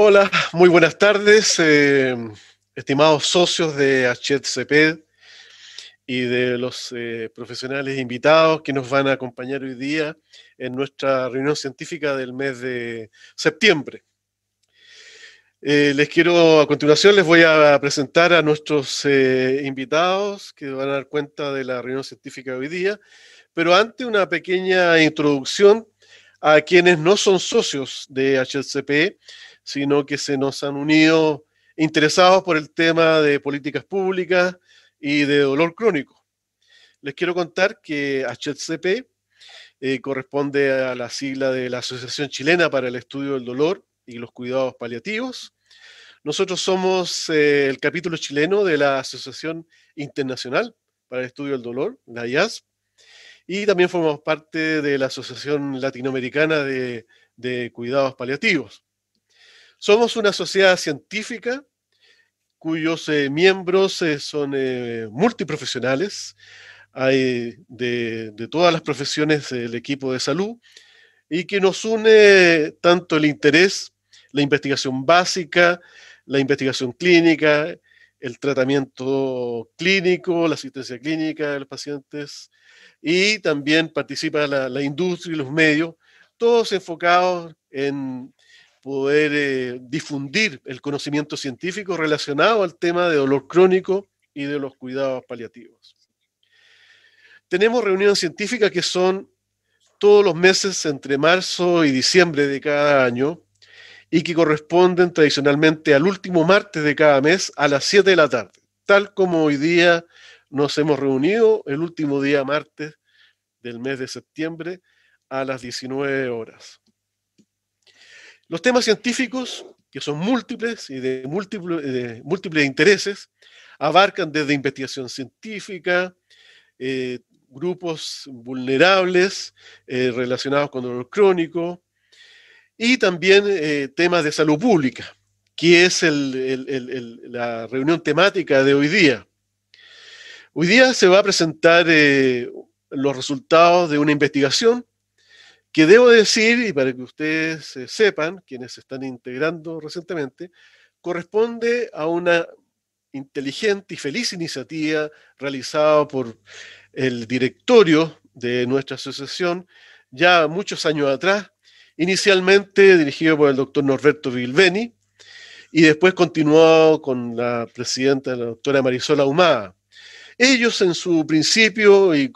Hola, muy buenas tardes, estimados socios de HCP y de los profesionales invitados que nos van a acompañar hoy día en nuestra reunión científica del mes de septiembre. A continuación les voy a presentar a nuestros invitados que van a dar cuenta de la reunión científica de hoy día, pero antes una pequeña introducción a quienes no son socios de HCP, sino que se nos han unido interesados por el tema de políticas públicas y de dolor crónico. Les quiero contar que HCP corresponde a la sigla de la Asociación Chilena para el Estudio del Dolor y los Cuidados Paliativos. Nosotros somos el capítulo chileno de la Asociación Internacional para el Estudio del Dolor, la IASP, y también formamos parte de la Asociación Latinoamericana de Cuidados Paliativos. Somos una sociedad científica cuyos miembros son multiprofesionales, hay de todas las profesiones del equipo de salud, y que nos une tanto el interés, la investigación básica, la investigación clínica, el tratamiento clínico, la asistencia clínica de los pacientes, y también participa la industria y los medios, todos enfocados en poder difundir el conocimiento científico relacionado al tema de dolor crónico y de los cuidados paliativos. Tenemos reuniones científicas que son todos los meses entre marzo y diciembre de cada año y que corresponden tradicionalmente al último martes de cada mes a las 7 de la tarde, tal como hoy día nos hemos reunido el último día martes del mes de septiembre a las 19 horas. Los temas científicos, que son múltiples y de múltiples intereses, abarcan desde investigación científica, grupos vulnerables relacionados con dolor crónico y también temas de salud pública, que es la reunión temática de hoy día. Hoy día se va a presentar los resultados de una investigación que debo decir, y para que ustedes sepan, quienes se están integrando recientemente, corresponde a una inteligente y feliz iniciativa realizada por el directorio de nuestra asociación ya muchos años atrás, inicialmente dirigido por el doctor Norberto Bilbeni, y después continuó con la presidenta, la doctora Marisol Ahumada. Ellos en su principio y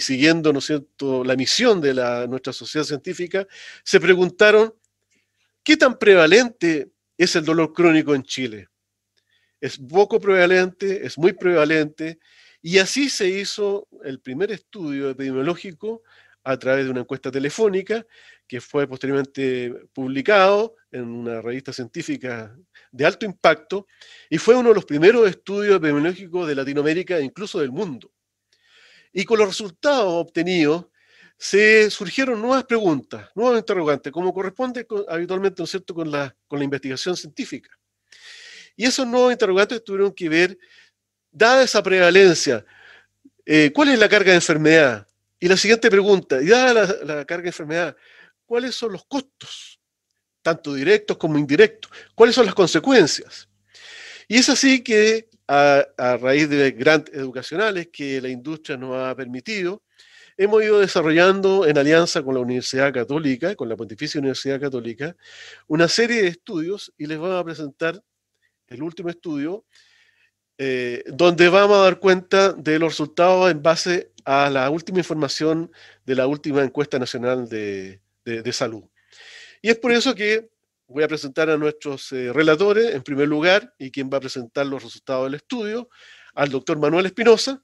siguiendo, ¿no es cierto?, la misión de nuestra sociedad científica, se preguntaron ¿qué tan prevalente es el dolor crónico en Chile? Es poco prevalente, es muy prevalente, y así se hizo el primer estudio epidemiológico a través de una encuesta telefónica que fue posteriormente publicado en una revista científica de alto impacto y fue uno de los primeros estudios epidemiológicos de Latinoamérica e incluso del mundo. Y con los resultados obtenidos se surgieron nuevas preguntas, nuevos interrogantes, como corresponde habitualmente, ¿no es cierto?, con la investigación científica. Y esos nuevos interrogantes tuvieron que ver, dada esa prevalencia, ¿cuál es la carga de enfermedad? Y la siguiente pregunta, y dada la carga de enfermedad, ¿cuáles son los costos, tanto directos como indirectos? ¿Cuáles son las consecuencias? Y es así que a raíz de grandes educacionales que la industria nos ha permitido, hemos ido desarrollando en alianza con la Universidad Católica, con la Pontificia Universidad Católica, una serie de estudios y les vamos a presentar el último estudio, donde vamos a dar cuenta de los resultados en base a la última información de la última encuesta nacional de salud. Y es por eso que voy a presentar a nuestros relatores, en primer lugar, y quien va a presentar los resultados del estudio, al doctor Manuel Espinosa.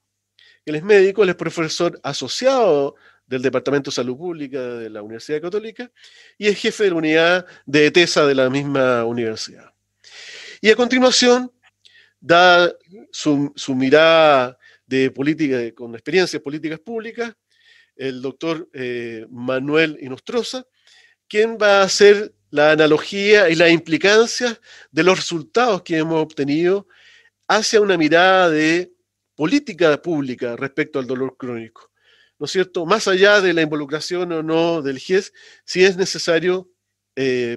Él es médico, él es profesor asociado del Departamento de Salud Pública de la Universidad Católica y es jefe de la unidad de ETESA de la misma universidad. Y a continuación da su mirada de política, con experiencias políticas públicas, el doctor Manuel Inostroza, quien va a hacer la analogía y las implicancias de los resultados que hemos obtenido hacia una mirada de política pública respecto al dolor crónico, ¿no es cierto? Más allá de la involucración o no del GES, si es necesario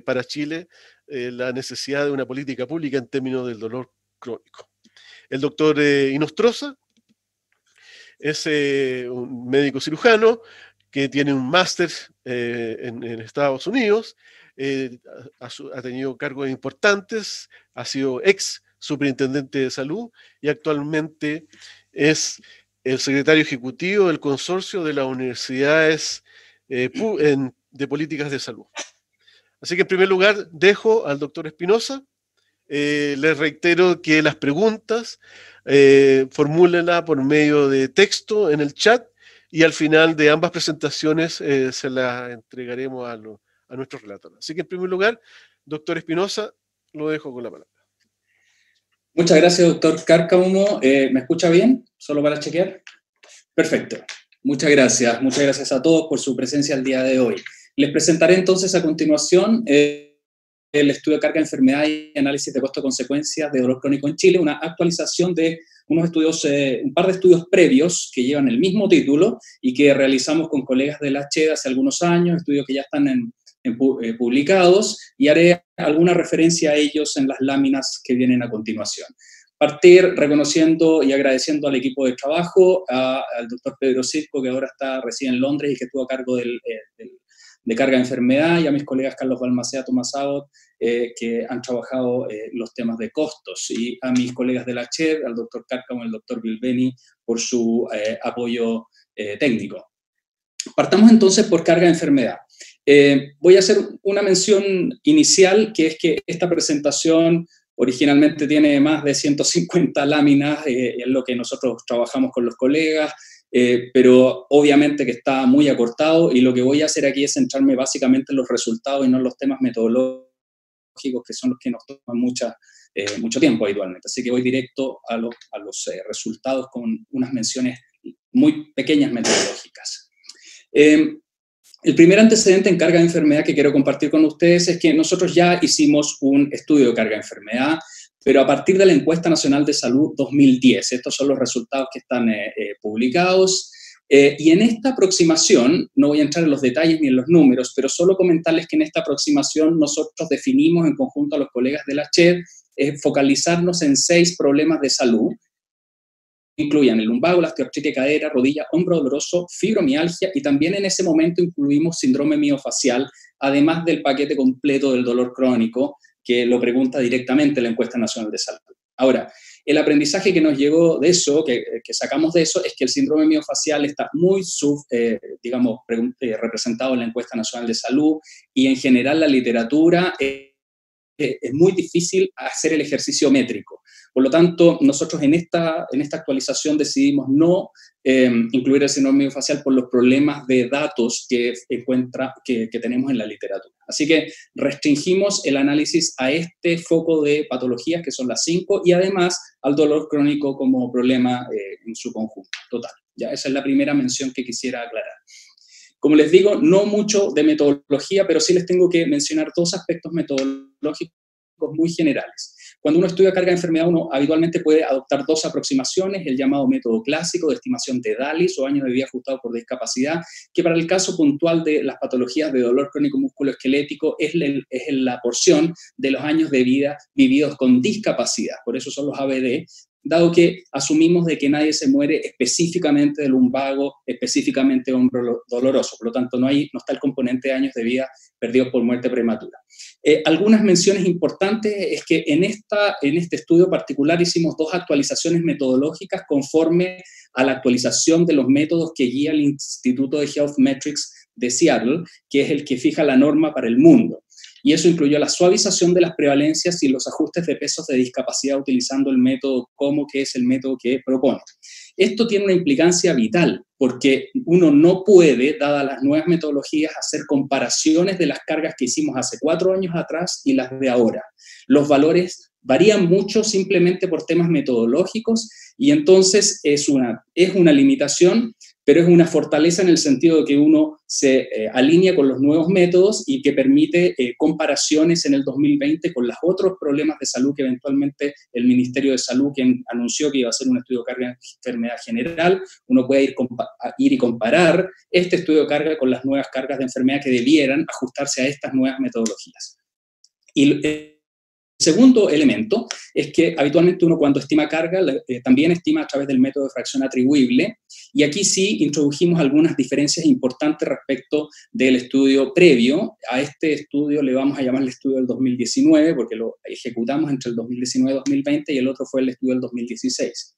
para Chile la necesidad de una política pública en términos del dolor crónico. El doctor Inostroza es un médico cirujano que tiene un máster en Estados Unidos, ha tenido cargos importantes, ha sido ex superintendente de salud y actualmente es el secretario ejecutivo del consorcio de las universidades de políticas de salud. Así que en primer lugar dejo al doctor Espinosa. Les reitero que las preguntas formúlenlas por medio de texto en el chat y al final de ambas presentaciones se las entregaremos a nuestros relatores. Así que en primer lugar, doctor Espinosa, lo dejo con la palabra. Muchas gracias, doctor Cárcamo. ¿Me escucha bien? Solo para chequear. Perfecto. Muchas gracias. Muchas gracias a todos por su presencia el día de hoy. Les presentaré entonces a continuación el estudio de carga de enfermedad y análisis de costo-consecuencias de dolor crónico en Chile, una actualización de unos estudios, un par de estudios previos que llevan el mismo título y que realizamos con colegas de la CHED hace algunos años, estudios que ya están publicados, y haré alguna referencia a ellos en las láminas que vienen a continuación. Partir reconociendo y agradeciendo al equipo de trabajo, al doctor Pedro Circo, que ahora reside en Londres y que estuvo a cargo de carga de enfermedad, y a mis colegas Carlos Balmaceda, Tomás Abbott, que han trabajado los temas de costos, y a mis colegas de la CHED, al doctor Cárcamo y al doctor Bilbeni, por su apoyo técnico. Partamos entonces por carga de enfermedad. Voy a hacer una mención inicial, que es que esta presentación originalmente tiene más de 150 láminas, en lo que nosotros trabajamos con los colegas, pero obviamente que está muy acortado, y lo que voy a hacer aquí es centrarme básicamente en los resultados y no en los temas metodológicos, que son los que nos toman mucho tiempo habitualmente. Así que voy directo a los resultados con unas menciones muy pequeñas metodológicas. El primer antecedente en carga de enfermedad que quiero compartir con ustedes es que nosotros ya hicimos un estudio de carga de enfermedad, pero a partir de la Encuesta Nacional de Salud 2010. Estos son los resultados que están publicados. Y en esta aproximación, no voy a entrar en los detalles ni en los números, pero solo comentarles que en esta aproximación nosotros definimos en conjunto a los colegas de la CHED focalizarnos en 6 problemas de salud. Incluían el lumbago, la osteoartritis de cadera, rodilla, hombro doloroso, fibromialgia, y también en ese momento incluimos síndrome miofacial, además del paquete completo del dolor crónico, que lo pregunta directamente la Encuesta Nacional de Salud. Ahora, el aprendizaje que nos llegó de eso, que sacamos de eso, es que el síndrome miofacial está muy representado en la Encuesta Nacional de Salud, y en general la literatura es muy difícil hacer el ejercicio métrico. Por lo tanto, nosotros en esta actualización decidimos no incluir el síndrome miofacial por los problemas de datos que tenemos en la literatura. Así que restringimos el análisis a este foco de patologías, que son las 5, y además al dolor crónico como problema en su conjunto total. Ya, esa es la primera mención que quisiera aclarar. Como les digo, no mucho de metodología, pero sí les tengo que mencionar 2 aspectos metodológicos muy generales. Cuando uno estudia carga de enfermedad, uno habitualmente puede adoptar 2 aproximaciones: el llamado método clásico de estimación de DALYs, o años de vida ajustado por discapacidad, que para el caso puntual de las patologías de dolor crónico musculoesquelético es la porción de los años de vida vividos con discapacidad, por eso son los ABD, dado que asumimos de que nadie se muere específicamente de lumbago, específicamente de hombro doloroso. Por lo tanto, no está el componente de años de vida perdidos por muerte prematura. Algunas menciones importantes es que en este estudio particular hicimos 2 actualizaciones metodológicas conforme a la actualización de los métodos que guía el Instituto de Health Metrics de Seattle, que es el que fija la norma para el mundo. Y eso incluyó la suavización de las prevalencias y los ajustes de pesos de discapacidad utilizando el método COMO, que es el método que propone. Esto tiene una implicancia vital, porque uno no puede, dadas las nuevas metodologías, hacer comparaciones de las cargas que hicimos hace 4 años atrás y las de ahora. Los valores varían mucho simplemente por temas metodológicos, y entonces es una limitación, pero es una fortaleza en el sentido de que uno se alinea con los nuevos métodos y que permite comparaciones en el 2020 con los otros problemas de salud que eventualmente el Ministerio de Salud, quien anunció que iba a hacer un estudio de carga de enfermedad general, uno puede ir y comparar este estudio de carga con las nuevas cargas de enfermedad que debieran ajustarse a estas nuevas metodologías. Y el segundo elemento es que habitualmente uno cuando estima carga también estima a través del método de fracción atribuible, y aquí sí introdujimos algunas diferencias importantes respecto del estudio previo. A este estudio le vamos a llamar el estudio del 2019 porque lo ejecutamos entre el 2019 y 2020 y el otro fue el estudio del 2016.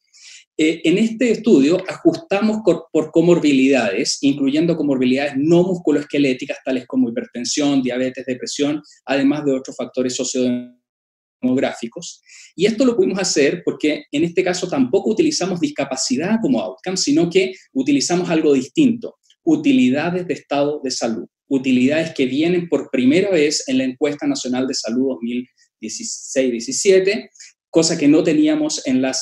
En este estudio ajustamos por comorbilidades, incluyendo comorbilidades no musculoesqueléticas tales como hipertensión, diabetes, depresión, además de otros factores sociodemográficos. Y esto lo pudimos hacer porque en este caso tampoco utilizamos discapacidad como outcome, sino que utilizamos algo distinto, utilidades de estado de salud, utilidades que vienen por primera vez en la Encuesta Nacional de Salud 2016-17, cosa que no teníamos en la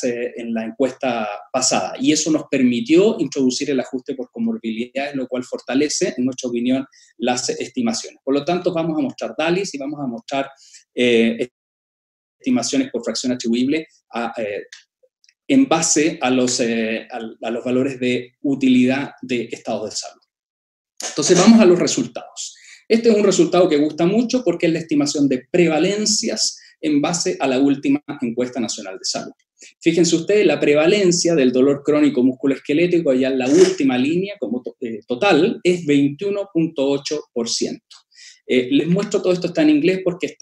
encuesta pasada. Y eso nos permitió introducir el ajuste por comorbilidades, lo cual fortalece, en nuestra opinión, las estimaciones. Por lo tanto, vamos a mostrar DALYs y vamos a mostrar estimaciones por fracción atribuible en base a los valores de utilidad de estados de salud. Entonces, vamos a los resultados. Este es un resultado que gusta mucho porque es la estimación de prevalencias en base a la última encuesta nacional de salud. Fíjense ustedes, la prevalencia del dolor crónico musculoesquelético, allá en la última línea como total, es 21.8%. Les muestro todo esto, está en inglés porque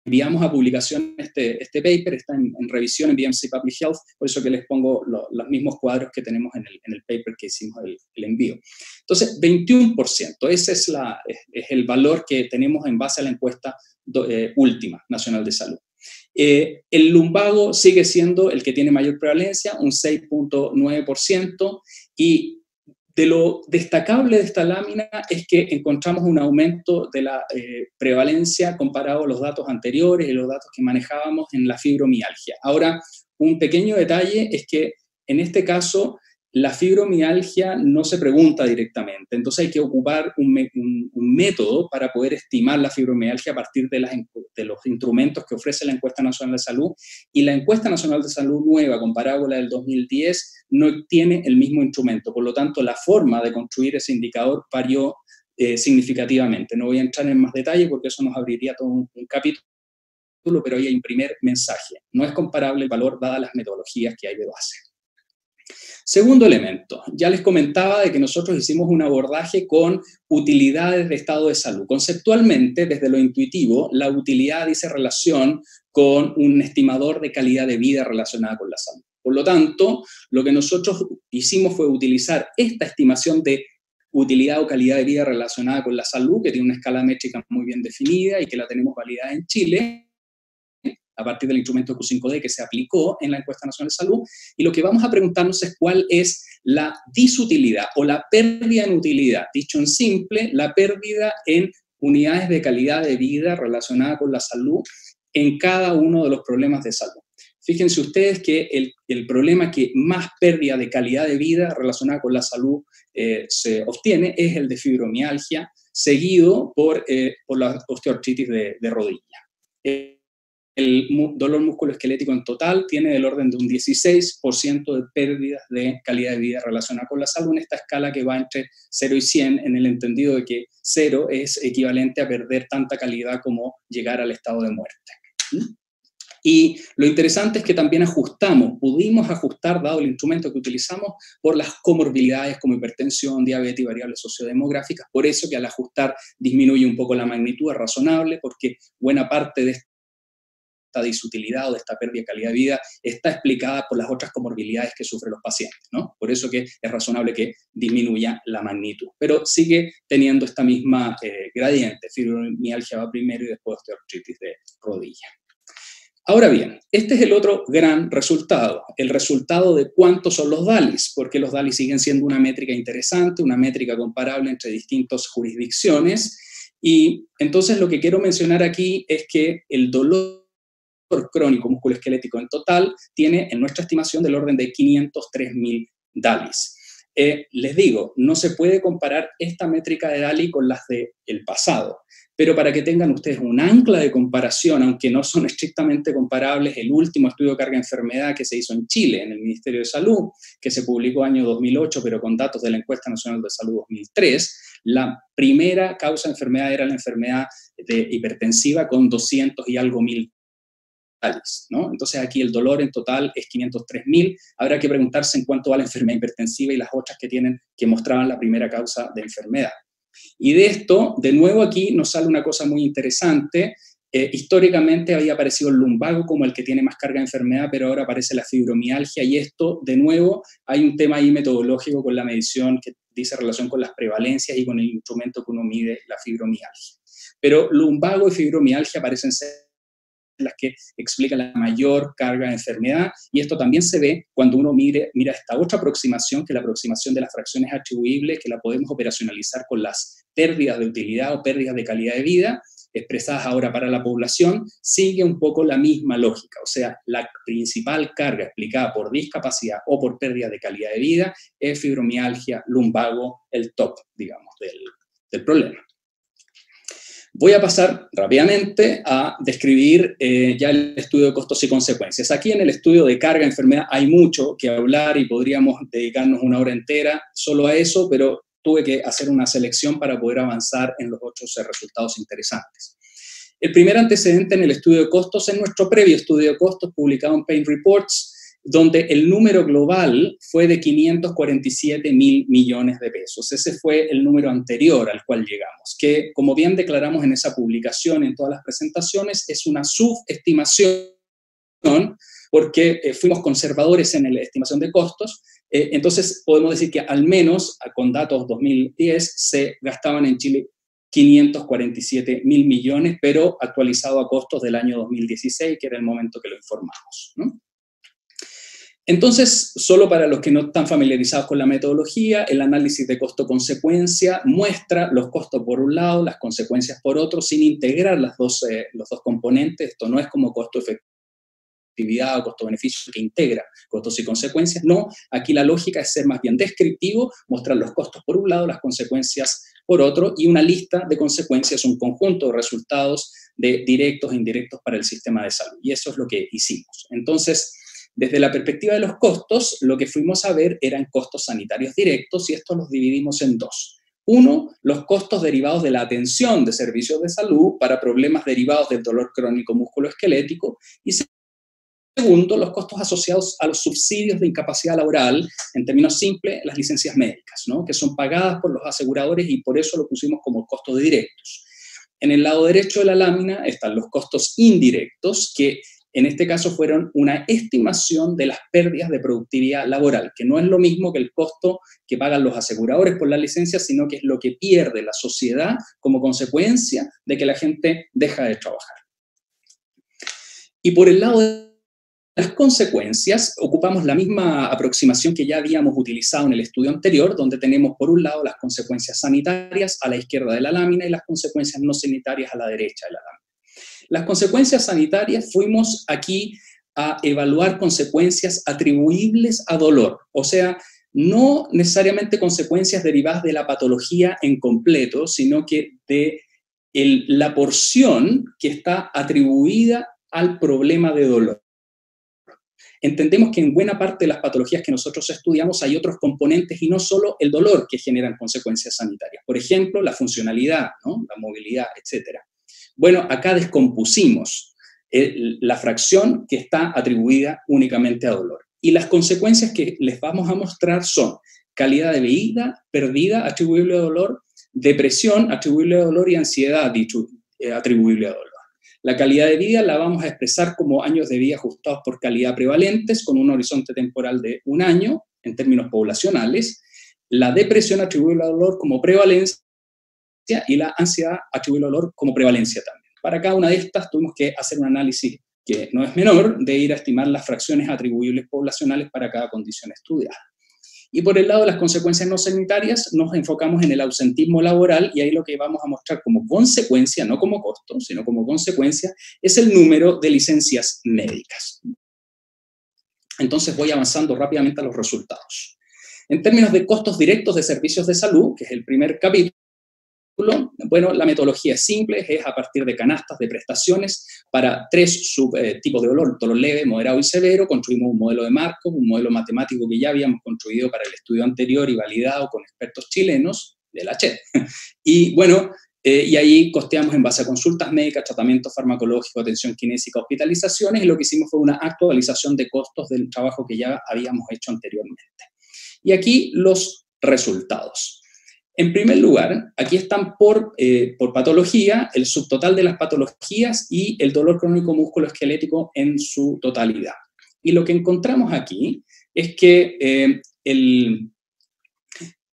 enviamos a publicación este paper, está en revisión en BMC Public Health, por eso que les pongo los mismos cuadros que tenemos en el paper que hicimos el envío. Entonces, 21%, ese es el valor que tenemos en base a la encuesta última nacional de salud. El lumbago sigue siendo el que tiene mayor prevalencia, un 6.9%, y de lo destacable de esta lámina es que encontramos un aumento de la prevalencia comparado a los datos anteriores y los datos que manejábamos en la fibromialgia. Ahora, un pequeño detalle es que en este caso la fibromialgia no se pregunta directamente, entonces hay que ocupar un método para poder estimar la fibromialgia a partir de los instrumentos que ofrece la Encuesta Nacional de Salud, y la Encuesta Nacional de Salud nueva comparada con la del 2010 no tiene el mismo instrumento, por lo tanto la forma de construir ese indicador varió significativamente. No voy a entrar en más detalle porque eso nos abriría todo un capítulo, pero ahí hay un primer mensaje. No es comparable el valor dadas las metodologías que hay de base. Segundo elemento, ya les comentaba de que nosotros hicimos un abordaje con utilidades de estado de salud. Conceptualmente, desde lo intuitivo, la utilidad dice relación con un estimador de calidad de vida relacionada con la salud. Por lo tanto, lo que nosotros hicimos fue utilizar esta estimación de utilidad o calidad de vida relacionada con la salud, que tiene una escala métrica muy bien definida y que la tenemos validada en Chile, a partir del instrumento Q5D que se aplicó en la Encuesta Nacional de Salud, y lo que vamos a preguntarnos es cuál es la disutilidad o la pérdida en utilidad. Dicho en simple, la pérdida en unidades de calidad de vida relacionada con la salud en cada uno de los problemas de salud. Fíjense ustedes que el problema que más pérdida de calidad de vida relacionada con la salud se obtiene es el de fibromialgia, seguido por la osteoartritis de rodilla. El dolor musculoesquelético en total tiene del orden de un 16% de pérdidas de calidad de vida relacionada con la salud en esta escala que va entre 0 y 100, en el entendido de que 0 es equivalente a perder tanta calidad como llegar al estado de muerte. Y lo interesante es que también pudimos ajustar, dado el instrumento que utilizamos, por las comorbilidades como hipertensión, diabetes y variables sociodemográficas. Por eso que al ajustar disminuye un poco la magnitud, es razonable, porque buena parte de esta disutilidad o de esta pérdida de calidad de vida está explicada por las otras comorbilidades que sufren los pacientes, ¿no? Por eso que es razonable que disminuya la magnitud, pero sigue teniendo esta misma gradiente, fibromialgia va primero y después osteoartritis de rodilla. Ahora bien, este es el otro gran resultado, el resultado de cuántos son los DALYs, porque los DALYs siguen siendo una métrica interesante, una métrica comparable entre distintas jurisdicciones, y entonces lo que quiero mencionar aquí es que el dolor crónico musculoesquelético en total tiene en nuestra estimación del orden de 503.000 DALYs. Les digo, no se puede comparar esta métrica de DALY con las del pasado, pero para que tengan ustedes un ancla de comparación, aunque no son estrictamente comparables, el último estudio de carga-enfermedad que se hizo en Chile, en el Ministerio de Salud, que se publicó año 2008, pero con datos de la Encuesta Nacional de Salud 2003, la primera causa de enfermedad era la enfermedad de hipertensiva con 200 y algo mil, ¿no? Entonces aquí el dolor en total es 503.000. Habrá que preguntarse en cuánto va la enfermedad hipertensiva y las otras que mostraban la primera causa de enfermedad. Y de esto, de nuevo aquí nos sale una cosa muy interesante. Históricamente había aparecido el lumbago como el que tiene más carga de enfermedad, pero ahora aparece la fibromialgia, y esto, de nuevo, hay un tema ahí metodológico con la medición que dice relación con las prevalencias y con el instrumento que uno mide la fibromialgia. Pero lumbago y fibromialgia parecen ser las que explican la mayor carga de enfermedad, y esto también se ve cuando uno mira esta otra aproximación, que es la aproximación de las fracciones atribuibles, que la podemos operacionalizar con las pérdidas de utilidad o pérdidas de calidad de vida, expresadas ahora para la población, sigue un poco la misma lógica. O sea, la principal carga explicada por discapacidad o por pérdida de calidad de vida es fibromialgia, lumbago, el top, digamos, del problema. Voy a pasar rápidamente a describir ya el estudio de costos y consecuencias. Aquí en el estudio de carga enfermedad hay mucho que hablar y podríamos dedicarnos una hora entera solo a eso, pero tuve que hacer una selección para poder avanzar en los otros resultados interesantes. El primer antecedente en el estudio de costos es nuestro previo estudio de costos publicado en Payne Reports, donde el número global fue de 547.000 millones de pesos. Ese fue el número anterior al cual llegamos, que, como bien declaramos en esa publicación, en todas las presentaciones, es una subestimación, porque fuimos conservadores en la estimación de costos. Entonces, podemos decir que al menos, con datos 2010, se gastaban en Chile 547.000 millones, pero actualizado a costos del año 2016, que era el momento que lo informamos, ¿no? Entonces, solo para los que no están familiarizados con la metodología, el análisis de costo-consecuencia muestra los costos por un lado, las consecuencias por otro, sin integrar los dos componentes. Esto no es como costo-efectividad o costo-beneficio que integra costos y consecuencias. No, aquí la lógica es ser más bien descriptivo, mostrar los costos por un lado, las consecuencias por otro, y una lista de consecuencias, un conjunto de resultados de directos e indirectos para el sistema de salud. Y eso es lo que hicimos. Entonces, desde la perspectiva de los costos, lo que fuimos a ver eran costos sanitarios directos, y estos los dividimos en dos. Uno, los costos derivados de la atención de servicios de salud para problemas derivados del dolor crónico musculoesquelético, y segundo, los costos asociados a los subsidios de incapacidad laboral, en términos simples, las licencias médicas, ¿no? Que son pagadas por los aseguradores, y por eso lo pusimos como costos directos. En el lado derecho de la lámina están los costos indirectos, que en este caso fueron una estimación de las pérdidas de productividad laboral, que no es lo mismo que el costo que pagan los aseguradores por la licencia, sino que es lo que pierde la sociedad como consecuencia de que la gente deja de trabajar. Y por el lado de las consecuencias, ocupamos la misma aproximación que ya habíamos utilizado en el estudio anterior, donde tenemos por un lado las consecuencias sanitarias a la izquierda de la lámina y las consecuencias no sanitarias a la derecha de la lámina. Las consecuencias sanitarias, fuimos aquí a evaluar consecuencias atribuibles a dolor, o sea, no necesariamente consecuencias derivadas de la patología en completo, sino que de la porción que está atribuida al problema de dolor. Entendemos que en buena parte de las patologías que nosotros estudiamos hay otros componentes y no solo el dolor que generan consecuencias sanitarias. Por ejemplo, la funcionalidad, ¿no? La movilidad, etc. Bueno, acá descompusimos la fracción que está atribuida únicamente a dolor. Y las consecuencias que les vamos a mostrar son calidad de vida perdida atribuible a dolor, depresión atribuible a dolor y ansiedad atribuible a dolor. La calidad de vida la vamos a expresar como años de vida ajustados por calidad prevalentes, con un horizonte temporal de 1 año, en términos poblacionales. La depresión atribuible al dolor como prevalencia y la ansiedad atribuible al dolor como prevalencia también. Para cada una de estas tuvimos que hacer un análisis que no es menor, de ir a estimar las fracciones atribuibles poblacionales para cada condición estudiada. Y por el lado de las consecuencias no sanitarias, nos enfocamos en el ausentismo laboral, y ahí lo que vamos a mostrar como consecuencia, no como costo, sino como consecuencia, es el número de licencias médicas. Entonces voy avanzando rápidamente a los resultados. En términos de costos directos de servicios de salud, que es el primer capítulo, bueno, la metodología es simple, es a partir de canastas de prestaciones para 3 subtipos de dolor leve, moderado y severo. Construimos un modelo de Markov, un modelo matemático que ya habíamos construido para el estudio anterior y validado con expertos chilenos de la CHET. Y bueno, Y ahí costeamos en base a consultas médicas, tratamiento farmacológico, atención kinésica, hospitalizaciones, y lo que hicimos fue una actualización de costos del trabajo que ya habíamos hecho anteriormente. Y aquí los resultados. En primer lugar, aquí están por patología, el subtotal de las patologías y el dolor crónico musculoesquelético en su totalidad. Y lo que encontramos aquí es que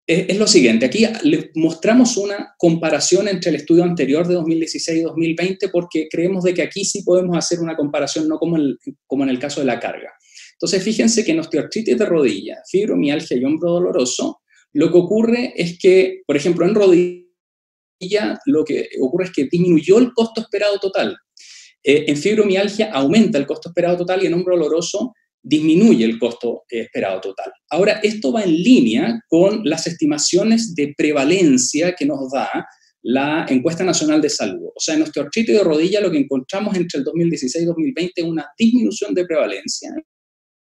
es lo siguiente, aquí les mostramos una comparación entre el estudio anterior de 2016 y 2020 porque creemos de que aquí sí podemos hacer una comparación, no como en el caso de la carga. Entonces, fíjense que en osteoartritis de rodilla, fibromialgia y hombro doloroso, lo que ocurre es que, por ejemplo, en rodilla, lo que ocurre es que disminuyó el costo esperado total. En fibromialgia aumenta el costo esperado total y en hombro doloroso disminuye el costo esperado total. Ahora, esto va en línea con las estimaciones de prevalencia que nos da la Encuesta Nacional de Salud. O sea, en osteoartritis de rodilla lo que encontramos entre el 2016 y 2020 es una disminución de prevalencia.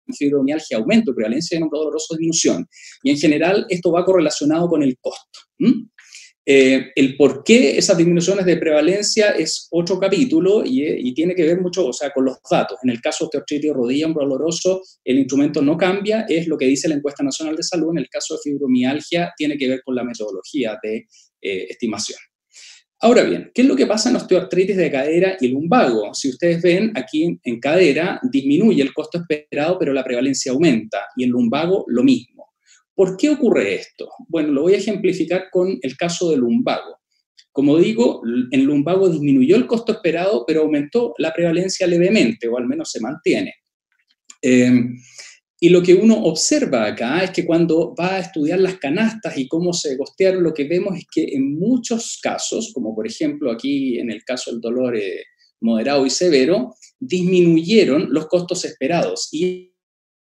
En fibromialgia aumento de prevalencia y en hombro doloroso disminución. Y en general esto va correlacionado con el costo. El por qué esas disminuciones de prevalencia es otro capítulo y tiene que ver mucho, o sea, con los datos. En el caso de osteoartritis de rodilla, hombro doloroso, el instrumento no cambia, es lo que dice la Encuesta Nacional de Salud. En el caso de fibromialgia, tiene que ver con la metodología de estimación. Ahora bien, ¿qué es lo que pasa en osteoartritis de cadera y lumbago? Si ustedes ven, aquí en cadera disminuye el costo esperado, pero la prevalencia aumenta, y en lumbago lo mismo. ¿Por qué ocurre esto? Bueno, lo voy a ejemplificar con el caso de lumbago. Como digo, en lumbago disminuyó el costo esperado, pero aumentó la prevalencia levemente, o al menos se mantiene. Y lo que uno observa acá es que cuando va a estudiar las canastas y cómo se costearon, lo que vemos es que en muchos casos, como por ejemplo aquí en el caso del dolor moderado y severo, disminuyeron los costos esperados. Y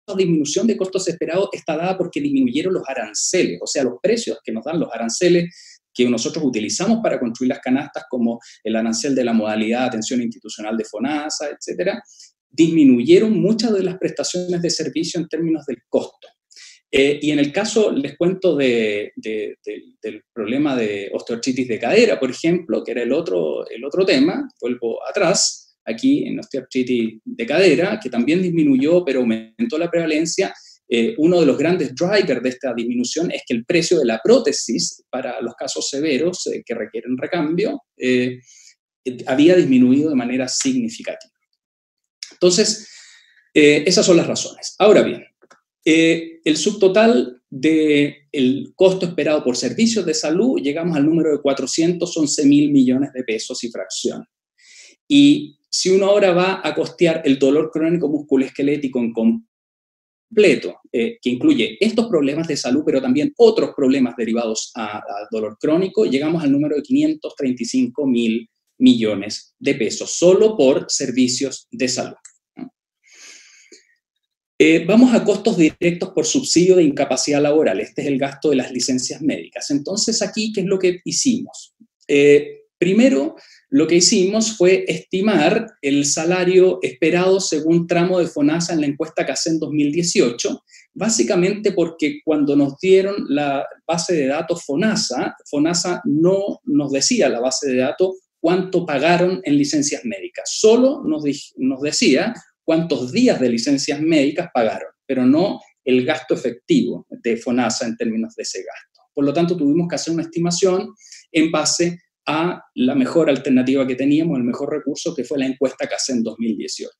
la disminución de costos esperados está dada porque disminuyeron los aranceles, o sea, los precios que nos dan los aranceles que nosotros utilizamos para construir las canastas, como el arancel de la modalidad de atención institucional de FONASA, etcétera, disminuyeron muchas de las prestaciones de servicio en términos del costo. Y en el caso, les cuento del problema de osteoartritis de cadera, por ejemplo, que era el otro tema, vuelvo atrás, aquí en osteoartritis de cadera, que también disminuyó, pero aumentó la prevalencia. Uno de los grandes drivers de esta disminución es que el precio de la prótesis para los casos severos que requieren recambio había disminuido de manera significativa. Entonces, esas son las razones. Ahora bien, el subtotal del costo esperado por servicios de salud, llegamos al número de 411.000 millones de pesos y fracción. Y si uno ahora va a costear el dolor crónico musculoesquelético en completo, que incluye estos problemas de salud, pero también otros problemas derivados a dolor crónico, llegamos al número de 535.000 millones de pesos, solo por servicios de salud. Vamos a costos directos por subsidio de incapacidad laboral. Este es el gasto de las licencias médicas. Entonces, aquí, ¿qué es lo que hicimos? Primero, lo que hicimos fue estimar el salario esperado según tramo de FONASA en la encuesta CACEN 2018, básicamente porque cuando nos dieron la base de datos FONASA no nos decía la base de datos cuánto pagaron en licencias médicas, solo nos decía cuántos días de licencias médicas pagaron, pero no el gasto efectivo de FONASA en términos de ese gasto. Por lo tanto, tuvimos que hacer una estimación en base a la mejor alternativa que teníamos, el mejor recurso, que fue la encuesta CACEN 2018.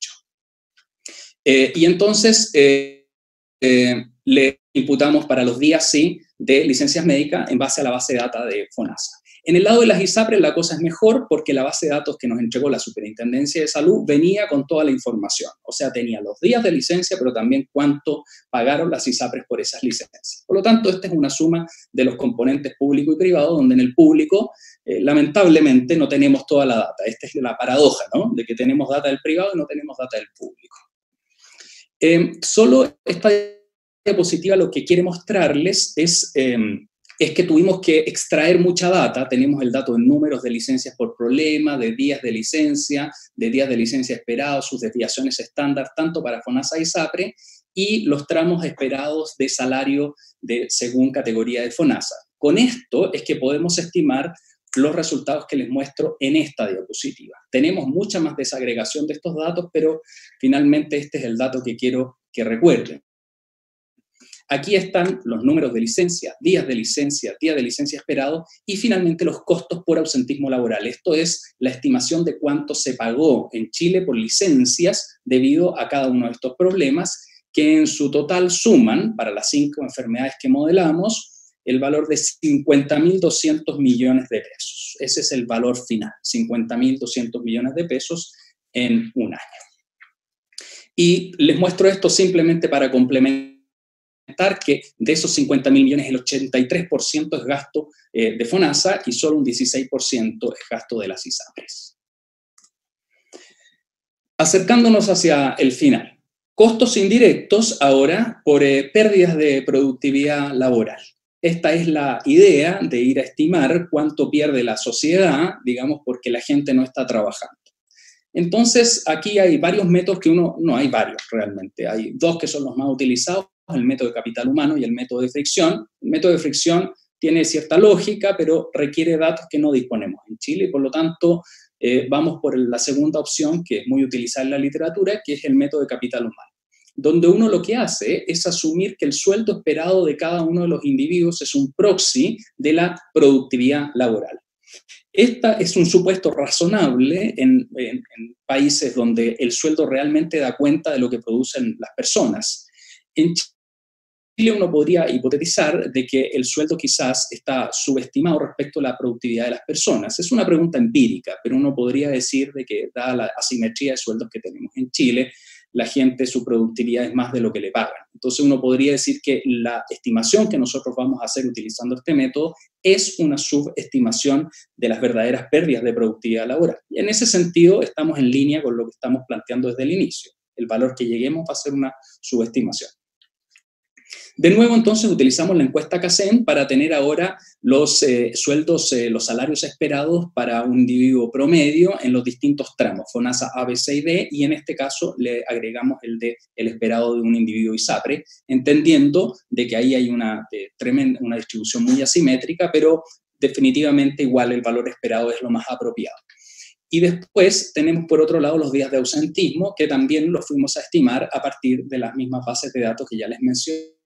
Y entonces le imputamos para los días sí de licencias médicas en base a la base de datos de FONASA. En el lado de las ISAPRES la cosa es mejor porque la base de datos que nos entregó la Superintendencia de Salud venía con toda la información. O sea, tenía los días de licencia, pero también cuánto pagaron las ISAPRES por esas licencias. Por lo tanto, esta es una suma de los componentes público y privado, donde en el público, lamentablemente, no tenemos toda la data. Esta es la paradoja, ¿no? De que tenemos data del privado y no tenemos data del público. Solo esta diapositiva lo que quiere mostrarles es que tuvimos que extraer mucha data. Tenemos el dato en números de licencias por problema, de días de licencia esperados, sus desviaciones estándar, tanto para FONASA y ISAPRE, y los tramos esperados de salario según categoría de FONASA. Con esto es que podemos estimar los resultados que les muestro en esta diapositiva. Tenemos mucha más desagregación de estos datos, pero finalmente este es el dato que quiero que recuerden. Aquí están los números de licencia, día de licencia esperado y finalmente los costos por ausentismo laboral. Esto es la estimación de cuánto se pagó en Chile por licencias debido a cada uno de estos problemas, que en su total suman, para las 5 enfermedades que modelamos, el valor de 50.200 millones de pesos. Ese es el valor final, 50.200 millones de pesos en un año. Y les muestro esto simplemente para complementar que de esos 50.000 millones, el 83% es gasto de FONASA y solo un 16% es gasto de las ISAPRES. Acercándonos hacia el final. Costos indirectos ahora por pérdidas de productividad laboral. Esta es la idea de ir a estimar cuánto pierde la sociedad, digamos, porque la gente no está trabajando. Entonces, aquí hay varios métodos no hay varios realmente, hay dos que son los más utilizados, el método de capital humano y el método de fricción. El método de fricción tiene cierta lógica, pero requiere datos que no disponemos en Chile, y por lo tanto, vamos por la segunda opción, que es muy utilizada en la literatura, que es el método de capital humano, donde uno lo que hace es asumir que el sueldo esperado de cada uno de los individuos es un proxy de la productividad laboral. Esta es un supuesto razonable en países donde el sueldo realmente da cuenta de lo que producen las personas. En Chile uno podría hipotetizar de que el sueldo quizás está subestimado respecto a la productividad de las personas. Es una pregunta empírica, pero uno podría decir de que, dada la asimetría de sueldos que tenemos en Chile, la gente, su productividad es más de lo que le pagan. Entonces uno podría decir que la estimación que nosotros vamos a hacer utilizando este método es una subestimación de las verdaderas pérdidas de productividad laboral. Y en ese sentido estamos en línea con lo que estamos planteando desde el inicio. El valor que lleguemos va a ser una subestimación. De nuevo, entonces, utilizamos la encuesta CACEN para tener ahora los sueldos, los salarios esperados para un individuo promedio en los distintos tramos, FONASA A, B, C y D, y en este caso le agregamos el esperado de un individuo ISAPRE, entendiendo de que ahí hay una distribución muy asimétrica, pero definitivamente igual el valor esperado es lo más apropiado. Y después tenemos por otro lado los días de ausentismo, que también los fuimos a estimar a partir de las mismas bases de datos que ya les mencioné,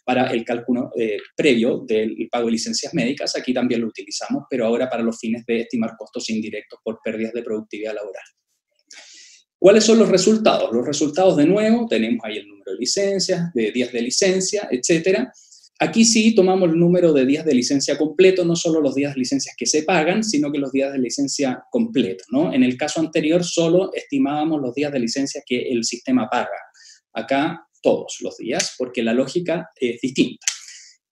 para el cálculo previo del pago de licencias médicas. Aquí también lo utilizamos, pero ahora para los fines de estimar costos indirectos por pérdidas de productividad laboral. ¿Cuáles son los resultados? Los resultados, de nuevo, tenemos ahí el número de licencias, de días de licencia, etc. Aquí sí tomamos el número de días de licencia completo, no solo los días de licencias que se pagan, sino que los días de licencia completo, ¿no? En el caso anterior solo estimábamos los días de licencia que el sistema paga. Acá todos los días, porque la lógica es distinta.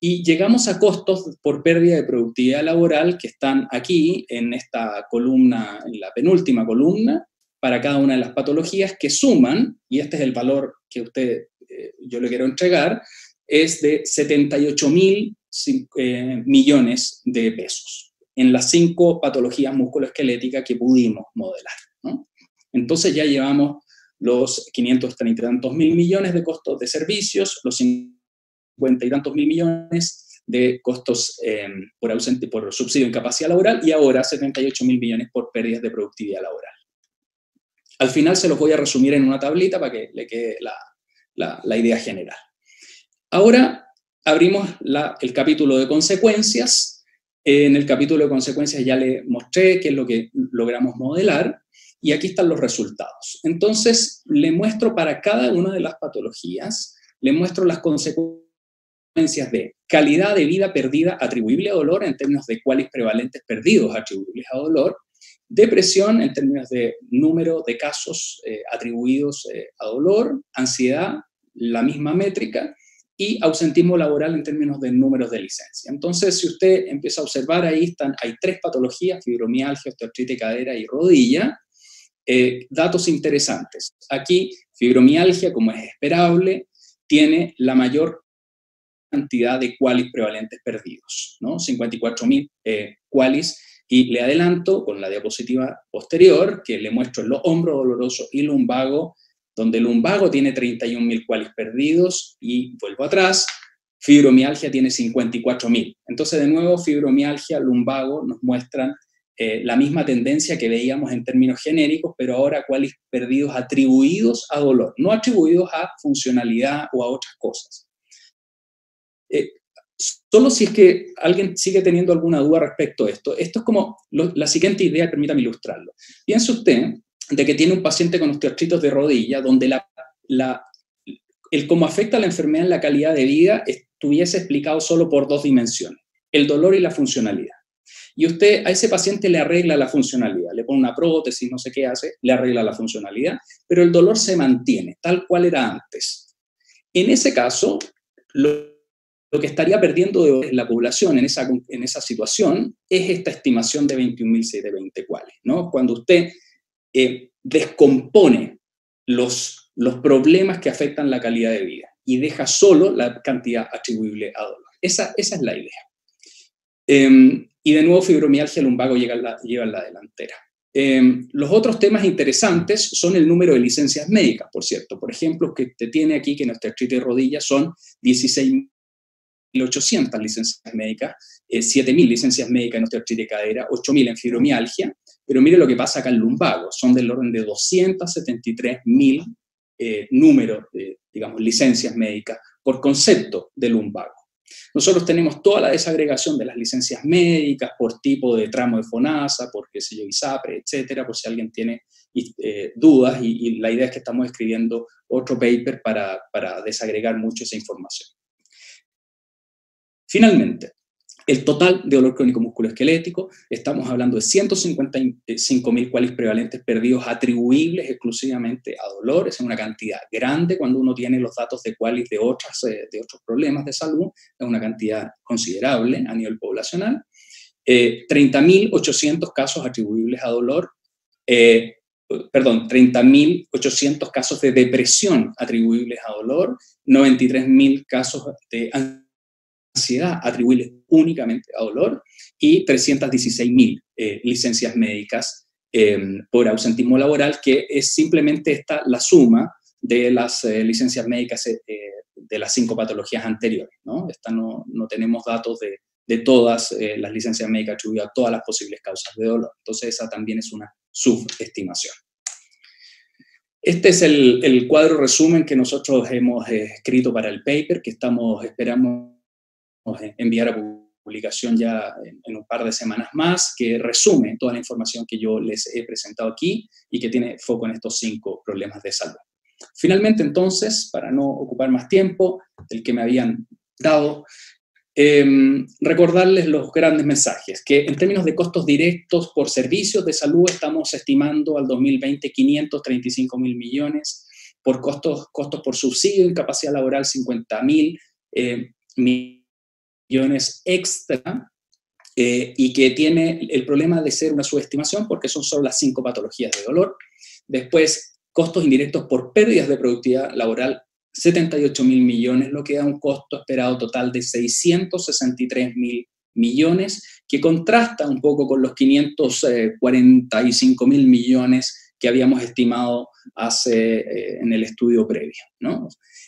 Y llegamos a costos por pérdida de productividad laboral que están aquí en esta columna, en la penúltima columna, para cada una de las patologías, que suman, y este es el valor que yo le quiero entregar, es de 78.000 millones de pesos en las 5 patologías musculoesqueléticas que pudimos modelar, ¿no? Entonces ya llevamos los 530 y tantos mil millones de costos de servicios, los 50 y tantos mil millones de costos por subsidio de incapacidad laboral, y ahora 78.000 millones por pérdidas de productividad laboral. Al final se los voy a resumir en una tablita para que le quede la idea general. Ahora abrimos el capítulo de consecuencias. En el capítulo de consecuencias ya le mostré qué es lo que logramos modelar, y aquí están los resultados. Entonces, le muestro para cada una de las patologías, le muestro las consecuencias de calidad de vida perdida atribuible a dolor en términos de QALYs prevalentes perdidos atribuibles a dolor, depresión en términos de número de casos atribuidos a dolor, ansiedad, la misma métrica, y ausentismo laboral en términos de números de licencia. Entonces, si usted empieza a observar, ahí hay 3 patologías: fibromialgia, osteoartritis de cadera y rodilla. Datos interesantes. Aquí, fibromialgia, como es esperable, tiene la mayor cantidad de QALYs prevalentes perdidos, ¿no? 54.000 QALYs, y le adelanto con la diapositiva posterior que le muestro los hombros dolorosos y lumbago, donde lumbago tiene 31.000 QALYs perdidos, y vuelvo atrás, fibromialgia tiene 54.000. Entonces, de nuevo, fibromialgia, lumbago nos muestran la misma tendencia que veíamos en términos genéricos, pero ahora cuáles perdidos atribuidos a dolor, no atribuidos a funcionalidad o a otras cosas. Solo si es que alguien sigue teniendo alguna duda respecto a esto, esto es como la siguiente idea, permítame ilustrarlo. Piense usted de que tiene un paciente con osteoartritis de rodilla, donde el cómo afecta a la enfermedad en la calidad de vida estuviese explicado solo por dos dimensiones, el dolor y la funcionalidad. Y usted a ese paciente le arregla la funcionalidad, le pone una prótesis, no sé qué hace, le arregla la funcionalidad, pero el dolor se mantiene tal cual era antes. En ese caso, lo que estaría perdiendo de la población en esa situación es esta estimación de 21.720 cuales, ¿no? Cuando usted descompone los problemas que afectan la calidad de vida y deja solo la cantidad atribuible a dolor. Esa es la idea. Y de nuevo, fibromialgia lumbago lleva en la delantera. Los otros temas interesantes son el número de licencias médicas, por cierto. Por ejemplo, que te tiene aquí que en osteoartritis de rodilla son 16.800 licencias médicas, 7.000 licencias médicas en osteoartritis de cadera, 8.000 en fibromialgia, pero mire lo que pasa acá en lumbago, son del orden de 273.000 números de, digamos, licencias médicas por concepto de lumbago. Nosotros tenemos toda la desagregación de las licencias médicas por tipo de tramo de FONASA, por qué sé yo, ISAPRE, etcétera, por si alguien tiene dudas, y la idea es que estamos escribiendo otro paper para desagregar mucho esa información. Finalmente, el total de dolor crónico musculoesquelético, estamos hablando de 155.000 cuales prevalentes perdidos atribuibles exclusivamente a dolor. Es una cantidad grande cuando uno tiene los datos de cuales de otros problemas de salud, es una cantidad considerable a nivel poblacional. 30.800 casos atribuibles a dolor, 30.800 casos de depresión atribuibles a dolor, 93.000 casos de ansiedad atribuibles únicamente a dolor y 316.000 licencias médicas por ausentismo laboral, que es simplemente la suma de las licencias médicas de las 5 patologías anteriores, ¿no? No tenemos datos de todas las licencias médicas atribuidas a todas las posibles causas de dolor. Entonces esa también es una subestimación. Este es el cuadro resumen que nosotros hemos escrito para el paper, que esperamos enviar a publicación ya en un par de semanas más, que resume toda la información que yo les he presentado aquí y que tiene foco en estos 5 problemas de salud. Finalmente, entonces, para no ocupar más tiempo del que me habían dado, recordarles los grandes mensajes, que en términos de costos directos por servicios de salud estamos estimando al 2020 535.000 millones, por costos por subsidio de incapacidad laboral 50.000 millones extra, y que tiene el problema de ser una subestimación porque son solo las 5 patologías de dolor. Después, costos indirectos por pérdidas de productividad laboral, 78.000 millones, lo que da un costo esperado total de 663.000 millones, que contrasta un poco con los 545.000 millones que habíamos estimado en el estudio previo, ¿no?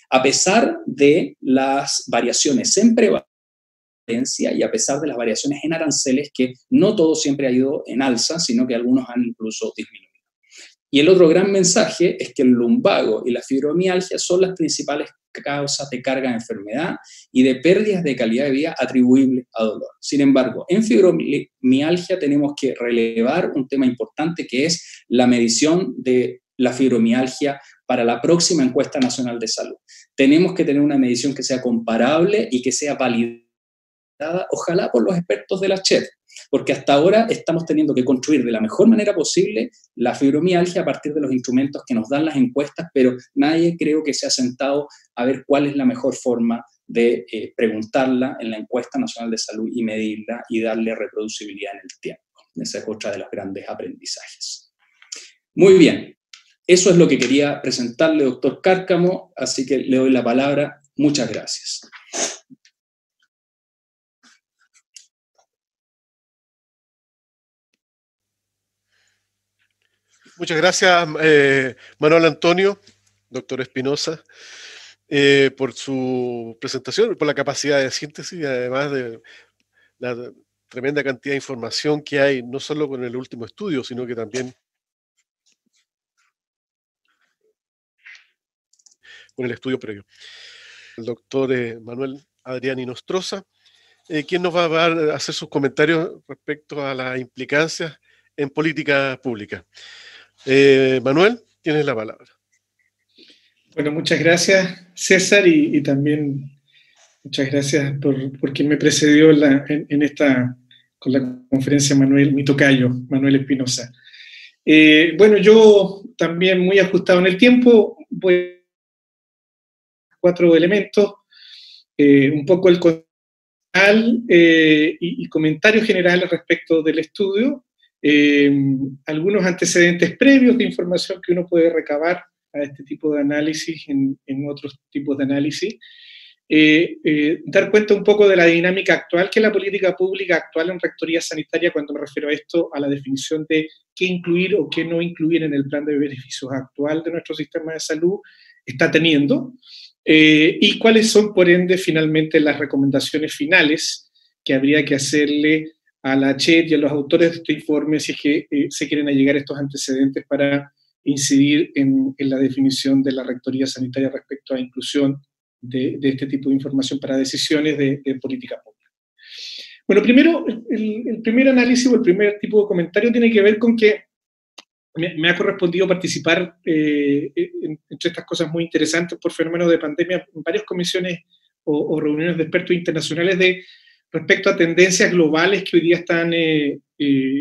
A pesar de las variaciones en prevalencia y a pesar de las variaciones en aranceles, que no todo siempre ha ido en alza, sino que algunos han incluso disminuido. Y el otro gran mensaje es que el lumbago y la fibromialgia son las principales causas de carga de enfermedad y de pérdidas de calidad de vida atribuibles a dolor. Sin embargo, en fibromialgia tenemos que relevar un tema importante, que es la medición de la fibromialgia para la próxima encuesta nacional de salud. Tenemos que tener una medición que sea comparable y que sea validada, ojalá por los expertos de la CHED, porque hasta ahora estamos teniendo que construir de la mejor manera posible la fibromialgia a partir de los instrumentos que nos dan las encuestas, pero nadie creo que se ha sentado a ver cuál es la mejor forma de preguntarla en la encuesta nacional de salud y medirla y darle reproducibilidad en el tiempo. Esa es otra de los grandes aprendizajes. Muy bien, eso es lo que quería presentarle, doctor Cárcamo, así que le doy la palabra. Muchas gracias. Muchas gracias, Manuel Antonio, doctor Espinosa. por su presentación, por la capacidad de síntesis, además de la tremenda cantidad de información que hay, no solo con el último estudio, sino que también con el estudio previo. El doctor Manuel Adrián Inostroza, quien nos va a hacer sus comentarios respecto a las implicancias en política pública. Manuel, tienes la palabra. Bueno, muchas gracias, César, y también muchas gracias por quien me precedió con la conferencia Manuel, mi tocayo, Manuel Espinosa. Bueno, yo también muy ajustado en el tiempo, voy a 4 elementos, un poco el control y comentarios generales respecto del estudio, algunos antecedentes previos de información que uno puede recabar a este tipo de análisis en otros tipos de análisis, dar cuenta un poco de la dinámica actual, que es la política pública actual en rectoría sanitaria, cuando me refiero a esto, a la definición de qué incluir o qué no incluir en el plan de beneficios actual de nuestro sistema de salud está teniendo, y cuáles son, por ende, finalmente las recomendaciones finales que habría que hacerle a la CHET y a los autores de este informe si es que se quieren allegar estos antecedentes para incidir en la definición de la rectoría sanitaria respecto a inclusión de este tipo de información para decisiones de política pública. Bueno, primero, el primer análisis o el primer tipo de comentario tiene que ver con que me ha correspondido participar entre estas cosas muy interesantes por fenómeno de pandemia en varias comisiones o reuniones de expertos internacionales respecto a tendencias globales que hoy día están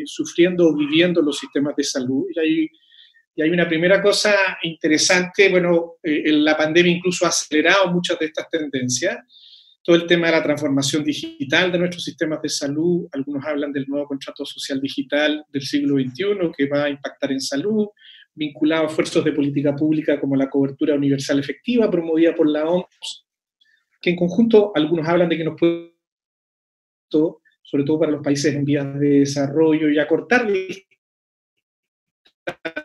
sufriendo o viviendo los sistemas de salud. Y hay una primera cosa interesante, bueno, la pandemia incluso ha acelerado muchas de estas tendencias, todo el tema de la transformación digital de nuestros sistemas de salud, algunos hablan del nuevo contrato social digital del siglo XXI que va a impactar en salud, vinculado a esfuerzos de política pública como la cobertura universal efectiva promovida por la OMS, que en conjunto algunos hablan de que nos puede, sobre todo para los países en vías de desarrollo, y acortar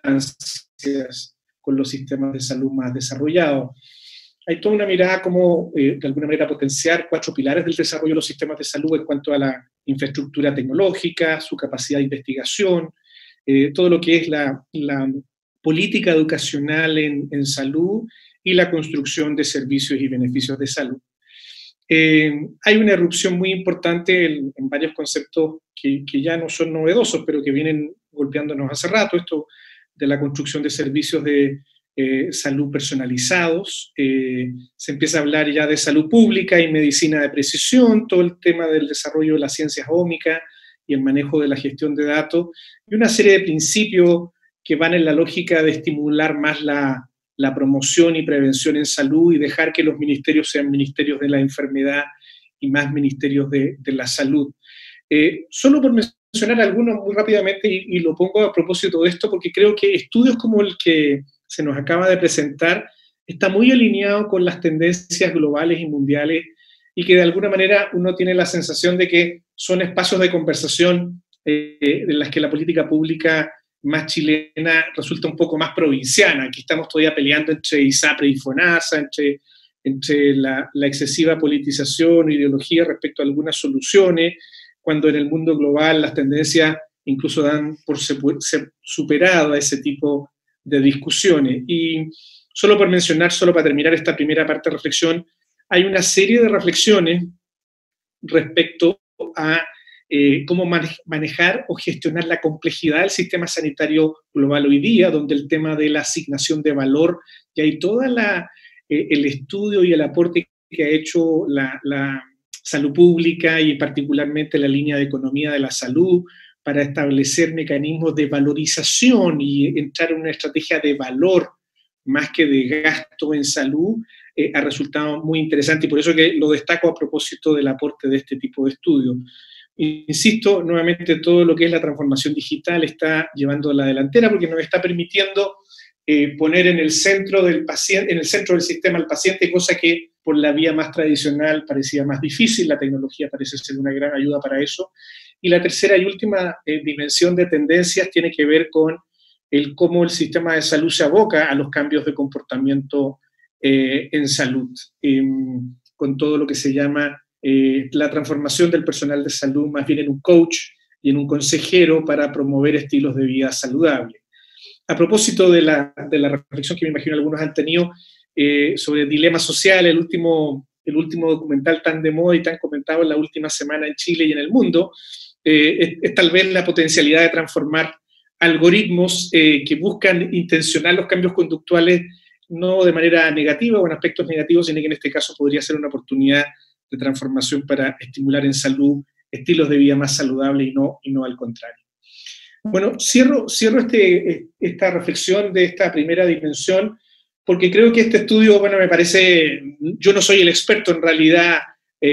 distancias con los sistemas de salud más desarrollados. Hay toda una mirada como, de alguna manera, potenciar 4 pilares del desarrollo de los sistemas de salud en cuanto a la infraestructura tecnológica, su capacidad de investigación, todo lo que es la política educacional en salud y la construcción de servicios y beneficios de salud. Hay una erupción muy importante en varios conceptos que ya no son novedosos, pero que vienen golpeándonos hace rato, esto de la construcción de servicios de salud personalizados, se empieza a hablar ya de salud pública y medicina de precisión, todo el tema del desarrollo de las ciencias ómicas y el manejo de la gestión de datos, y una serie de principios que van en la lógica de estimular más la promoción y prevención en salud y dejar que los ministerios sean ministerios de la enfermedad y más ministerios de la salud. Solo por mencionar algunos muy rápidamente, y lo pongo a propósito de esto, porque creo que estudios como el que se nos acaba de presentar está muy alineado con las tendencias globales y mundiales, y que de alguna manera uno tiene la sensación de que son espacios de conversación en las que la política pública más chilena resulta un poco más provinciana. Aquí estamos todavía peleando entre ISAPRE y FONASA, entre la excesiva politización o ideología respecto a algunas soluciones, cuando en el mundo global las tendencias incluso dan por ser superado a ese tipo de discusiones. Y solo por mencionar, solo para terminar esta primera parte de reflexión, hay una serie de reflexiones respecto a cómo manejar o gestionar la complejidad del sistema sanitario global hoy día, donde el tema de la asignación de valor, y hay todo el estudio y el aporte que ha hecho la salud pública y particularmente la línea de economía de la salud para establecer mecanismos de valorización y entrar en una estrategia de valor más que de gasto en salud, ha resultado muy interesante, y por eso que lo destaco a propósito del aporte de este tipo de estudios. Insisto, nuevamente todo lo que es la transformación digital está llevando a la delantera porque nos está permitiendo poner en el centro del paciente, en el centro del sistema al paciente, cosa que por la vía más tradicional parecía más difícil. La tecnología parece ser una gran ayuda para eso. Y la tercera y última dimensión de tendencias tiene que ver con cómo el sistema de salud se aboca a los cambios de comportamiento en salud, con todo lo que se llama la transformación del personal de salud más bien en un coach y en un consejero para promover estilos de vida saludables. A propósito de la reflexión que me imagino algunos han tenido sobre el dilema social, el último documental tan de moda y tan comentado en la última semana en Chile y en el mundo, es tal vez la potencialidad de transformar algoritmos que buscan intencionar los cambios conductuales no de manera negativa o en aspectos negativos, sino que en este caso podría ser una oportunidad de transformación para estimular en salud estilos de vida más saludables y no al contrario. Bueno, cierro esta reflexión de esta primera dimensión porque creo que este estudio, bueno, me parece, yo no soy el experto en realidad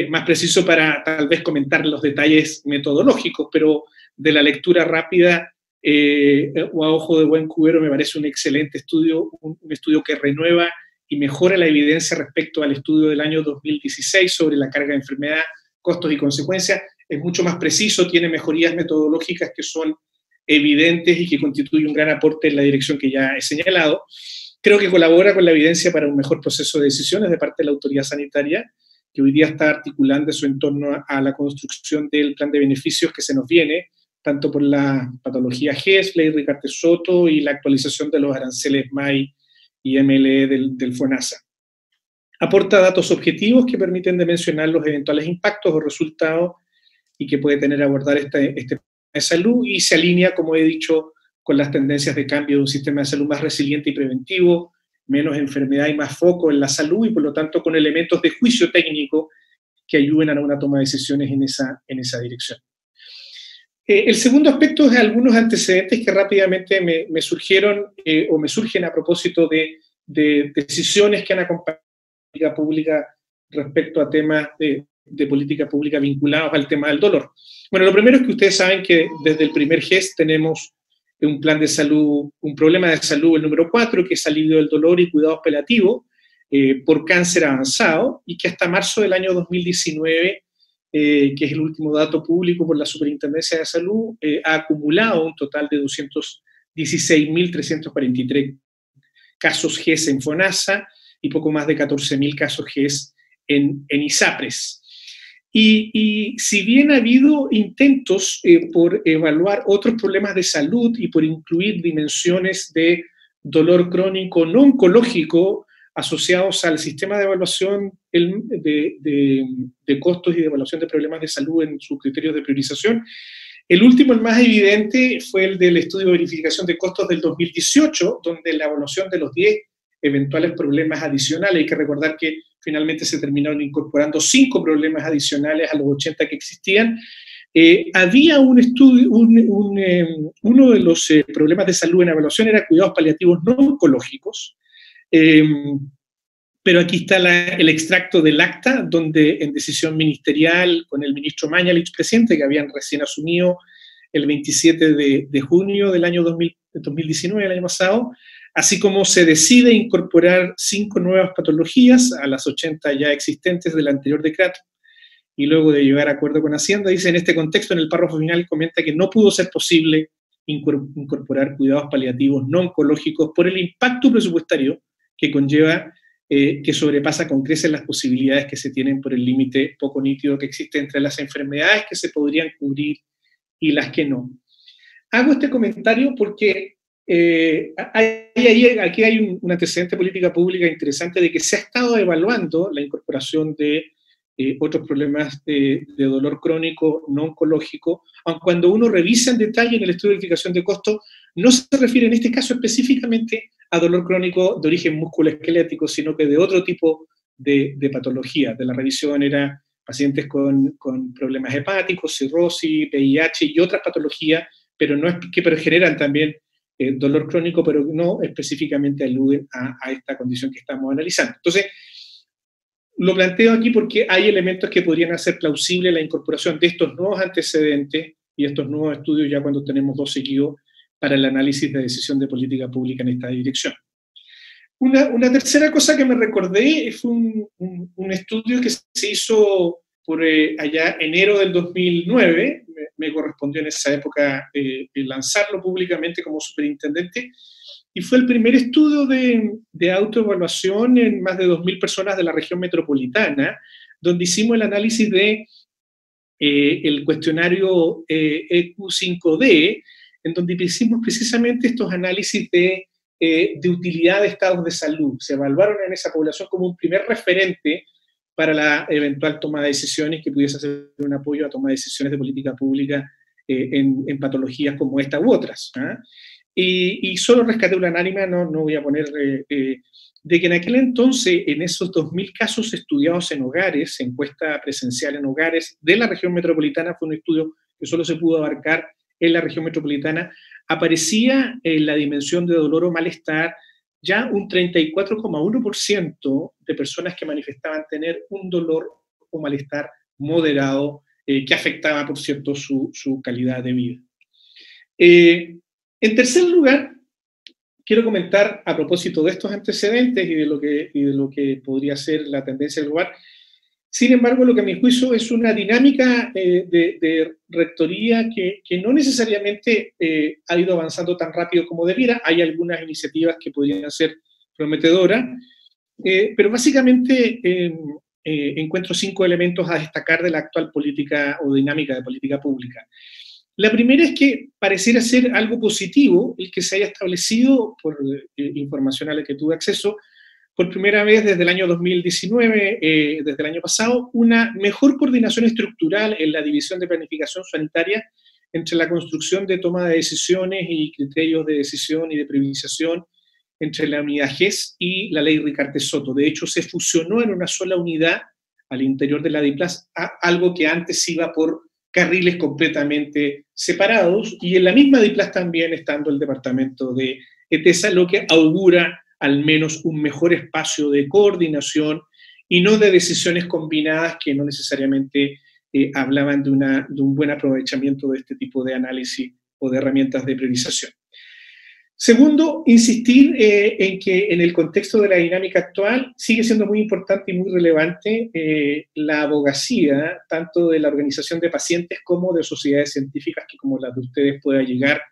más preciso para tal vez comentar los detalles metodológicos, pero de la lectura rápida o a ojo de buen cubero me parece un excelente estudio, un estudio que renueva y mejora la evidencia respecto al estudio del año 2016 sobre la carga de enfermedad, costos y consecuencias. Es mucho más preciso, tiene mejorías metodológicas que son evidentes y que constituye un gran aporte en la dirección que ya he señalado. Creo que colabora con la evidencia para un mejor proceso de decisiones de parte de la autoridad sanitaria, que hoy día está articulando eso en torno a la construcción del plan de beneficios que se nos viene, tanto por la patología GES, Ley Ricardo Soto, y la actualización de los aranceles MAI y MLE del FONASA. Aporta datos objetivos que permiten dimensionar los eventuales impactos o resultados y que puede tener a abordar este de salud, y se alinea, como he dicho, con las tendencias de cambio de un sistema de salud más resiliente y preventivo, menos enfermedad y más foco en la salud, y por lo tanto con elementos de juicio técnico que ayuden a una toma de decisiones en esa dirección. El segundo aspecto es algunos antecedentes que rápidamente me surgieron o me surgen a propósito de decisiones que han acompañado la política pública respecto a temas de política pública vinculados al tema del dolor. Bueno, lo primero es que ustedes saben que desde el primer GES tenemos un plan de salud, un problema de salud, el número 4, que es alivio del dolor y cuidados paliativos por cáncer avanzado, y que hasta marzo del año 2019, que es el último dato público por la Superintendencia de Salud, ha acumulado un total de 216.343 casos GES en FONASA y poco más de 14.000 casos GES en ISAPRES. Y si bien ha habido intentos por evaluar otros problemas de salud y por incluir dimensiones de dolor crónico no oncológico asociados al sistema de evaluación de costos y de evaluación de problemas de salud en sus criterios de priorización, el último, el más evidente, fue el del estudio de verificación de costos del 2018, donde la evaluación de los 10 eventuales problemas adicionales, hay que recordar que finalmente se terminaron incorporando 5 problemas adicionales a los 80 que existían. Había un estudio, uno de los problemas de salud en evaluación era cuidados paliativos no oncológicos, pero aquí está el extracto del acta, donde en decisión ministerial, con el ministro Mañalich presente, que habían recién asumido el 27 de junio del año 2019, el año pasado, así como se decide incorporar 5 nuevas patologías a las 80 ya existentes del anterior decreto, y luego de llegar a acuerdo con Hacienda, dice en este contexto, en el párrafo final, comenta que no pudo ser posible incorporar cuidados paliativos no oncológicos por el impacto presupuestario que conlleva, que sobrepasa con creces las posibilidades que se tienen por el límite poco nítido que existe entre las enfermedades que se podrían cubrir y las que no. Hago este comentario porque aquí hay un antecedente de política pública interesante de que se ha estado evaluando la incorporación de otros problemas de dolor crónico no oncológico, aun cuando uno revisa en detalle en el estudio de verificación de costos, no se refiere en este caso específicamente a dolor crónico de origen musculoesquelético, sino que de otro tipo de patología. De la revisión era pacientes con problemas hepáticos, cirrosis, VIH y otras patologías, pero generan también dolor crónico, pero no específicamente aluden a esta condición que estamos analizando. Entonces, lo planteo aquí porque hay elementos que podrían hacer plausible la incorporación de estos nuevos antecedentes y estos nuevos estudios ya cuando tenemos 2 seguidos para el análisis de decisión de política pública en esta dirección. Una tercera cosa que me recordé fue un estudio que se hizo por allá enero del 2009, me correspondió en esa época lanzarlo públicamente como superintendente, y fue el primer estudio de autoevaluación en más de 2.000 personas de la región metropolitana, donde hicimos el análisis de el cuestionario EQ5D, en donde hicimos precisamente estos análisis de utilidad de estados de salud. Se evaluaron en esa población como un primer referente para la eventual toma de decisiones que pudiese ser un apoyo a toma de decisiones de política pública en patologías como esta u otras. Y solo rescaté una anónima, no voy a poner, de que en aquel entonces, en esos 2.000 casos estudiados en hogares, encuesta presencial en hogares de la región metropolitana, fue un estudio que solo se pudo abarcar en la región metropolitana, aparecía en la dimensión de dolor o malestar ya un 34,1% de personas que manifestaban tener un dolor o malestar moderado que afectaba, por cierto, su calidad de vida. En tercer lugar, quiero comentar a propósito de estos antecedentes y de lo que podría ser la tendencia global. Sin embargo, lo que a mi juicio es una dinámica de rectoría que no necesariamente ha ido avanzando tan rápido como debiera. Hay algunas iniciativas que podrían ser prometedoras, pero básicamente encuentro 5 elementos a destacar de la actual política o dinámica de política pública. La primera es que pareciera ser algo positivo el que se haya establecido, por información a la que tuve acceso, por primera vez desde el año 2019, desde el año pasado, una mejor coordinación estructural en la división de planificación sanitaria entre la construcción de toma de decisiones y criterios de decisión y de priorización entre la unidad GES y la ley Ricarte-Soto. De hecho, se fusionó en una sola unidad al interior de la DIPLAS, algo que antes iba por carriles completamente separados, y en la misma DIPLAS también estando el departamento de ETESA, lo que augura al menos un mejor espacio de coordinación y no de decisiones combinadas que no necesariamente hablaban de un buen aprovechamiento de este tipo de análisis o de herramientas de priorización. Segundo, insistir en que en el contexto de la dinámica actual sigue siendo muy importante y muy relevante la abogacía, tanto de la organización de pacientes como de sociedades científicas que, como las de ustedes, pueda llegar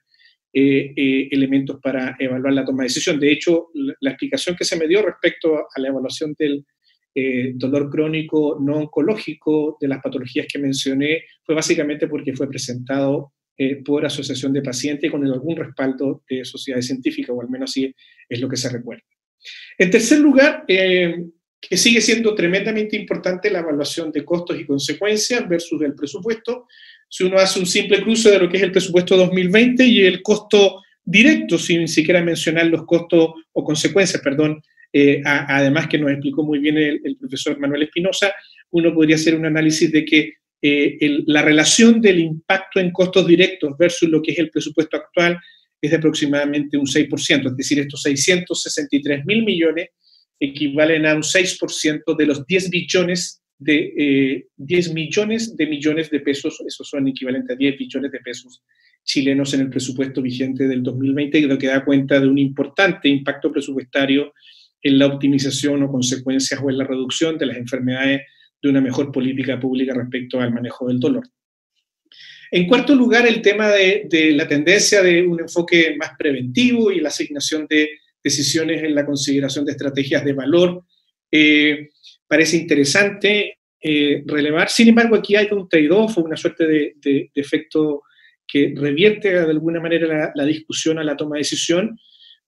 elementos para evaluar la toma de decisión. De hecho, la explicación que se me dio respecto a la evaluación del dolor crónico no oncológico de las patologías que mencioné fue básicamente porque fue presentado por asociación de pacientes con algún respaldo de sociedades científicas, o al menos así es lo que se recuerda. En tercer lugar, que sigue siendo tremendamente importante la evaluación de costos y consecuencias versus el presupuesto. Si uno hace un simple cruce de lo que es el presupuesto 2020 y el costo directo, sin siquiera mencionar los costos o consecuencias, perdón, además que nos explicó muy bien el profesor Manuel Espinosa, uno podría hacer un análisis de que la relación del impacto en costos directos versus lo que es el presupuesto actual es de aproximadamente un 6%, es decir, estos 663.000 millones equivalen a un 6% de los 10 billones de 10 millones de millones de pesos, esos son equivalentes a 10 billones de pesos chilenos en el presupuesto vigente del 2020, lo que da cuenta de un importante impacto presupuestario en la optimización o consecuencias o en la reducción de las enfermedades de una mejor política pública respecto al manejo del dolor. En cuarto lugar, el tema de la tendencia de un enfoque más preventivo y la asignación de decisiones en la consideración de estrategias de valor. Parece interesante relevar. Sin embargo, aquí hay un trade-off o una suerte de efecto que revierte de alguna manera la discusión a la toma de decisión,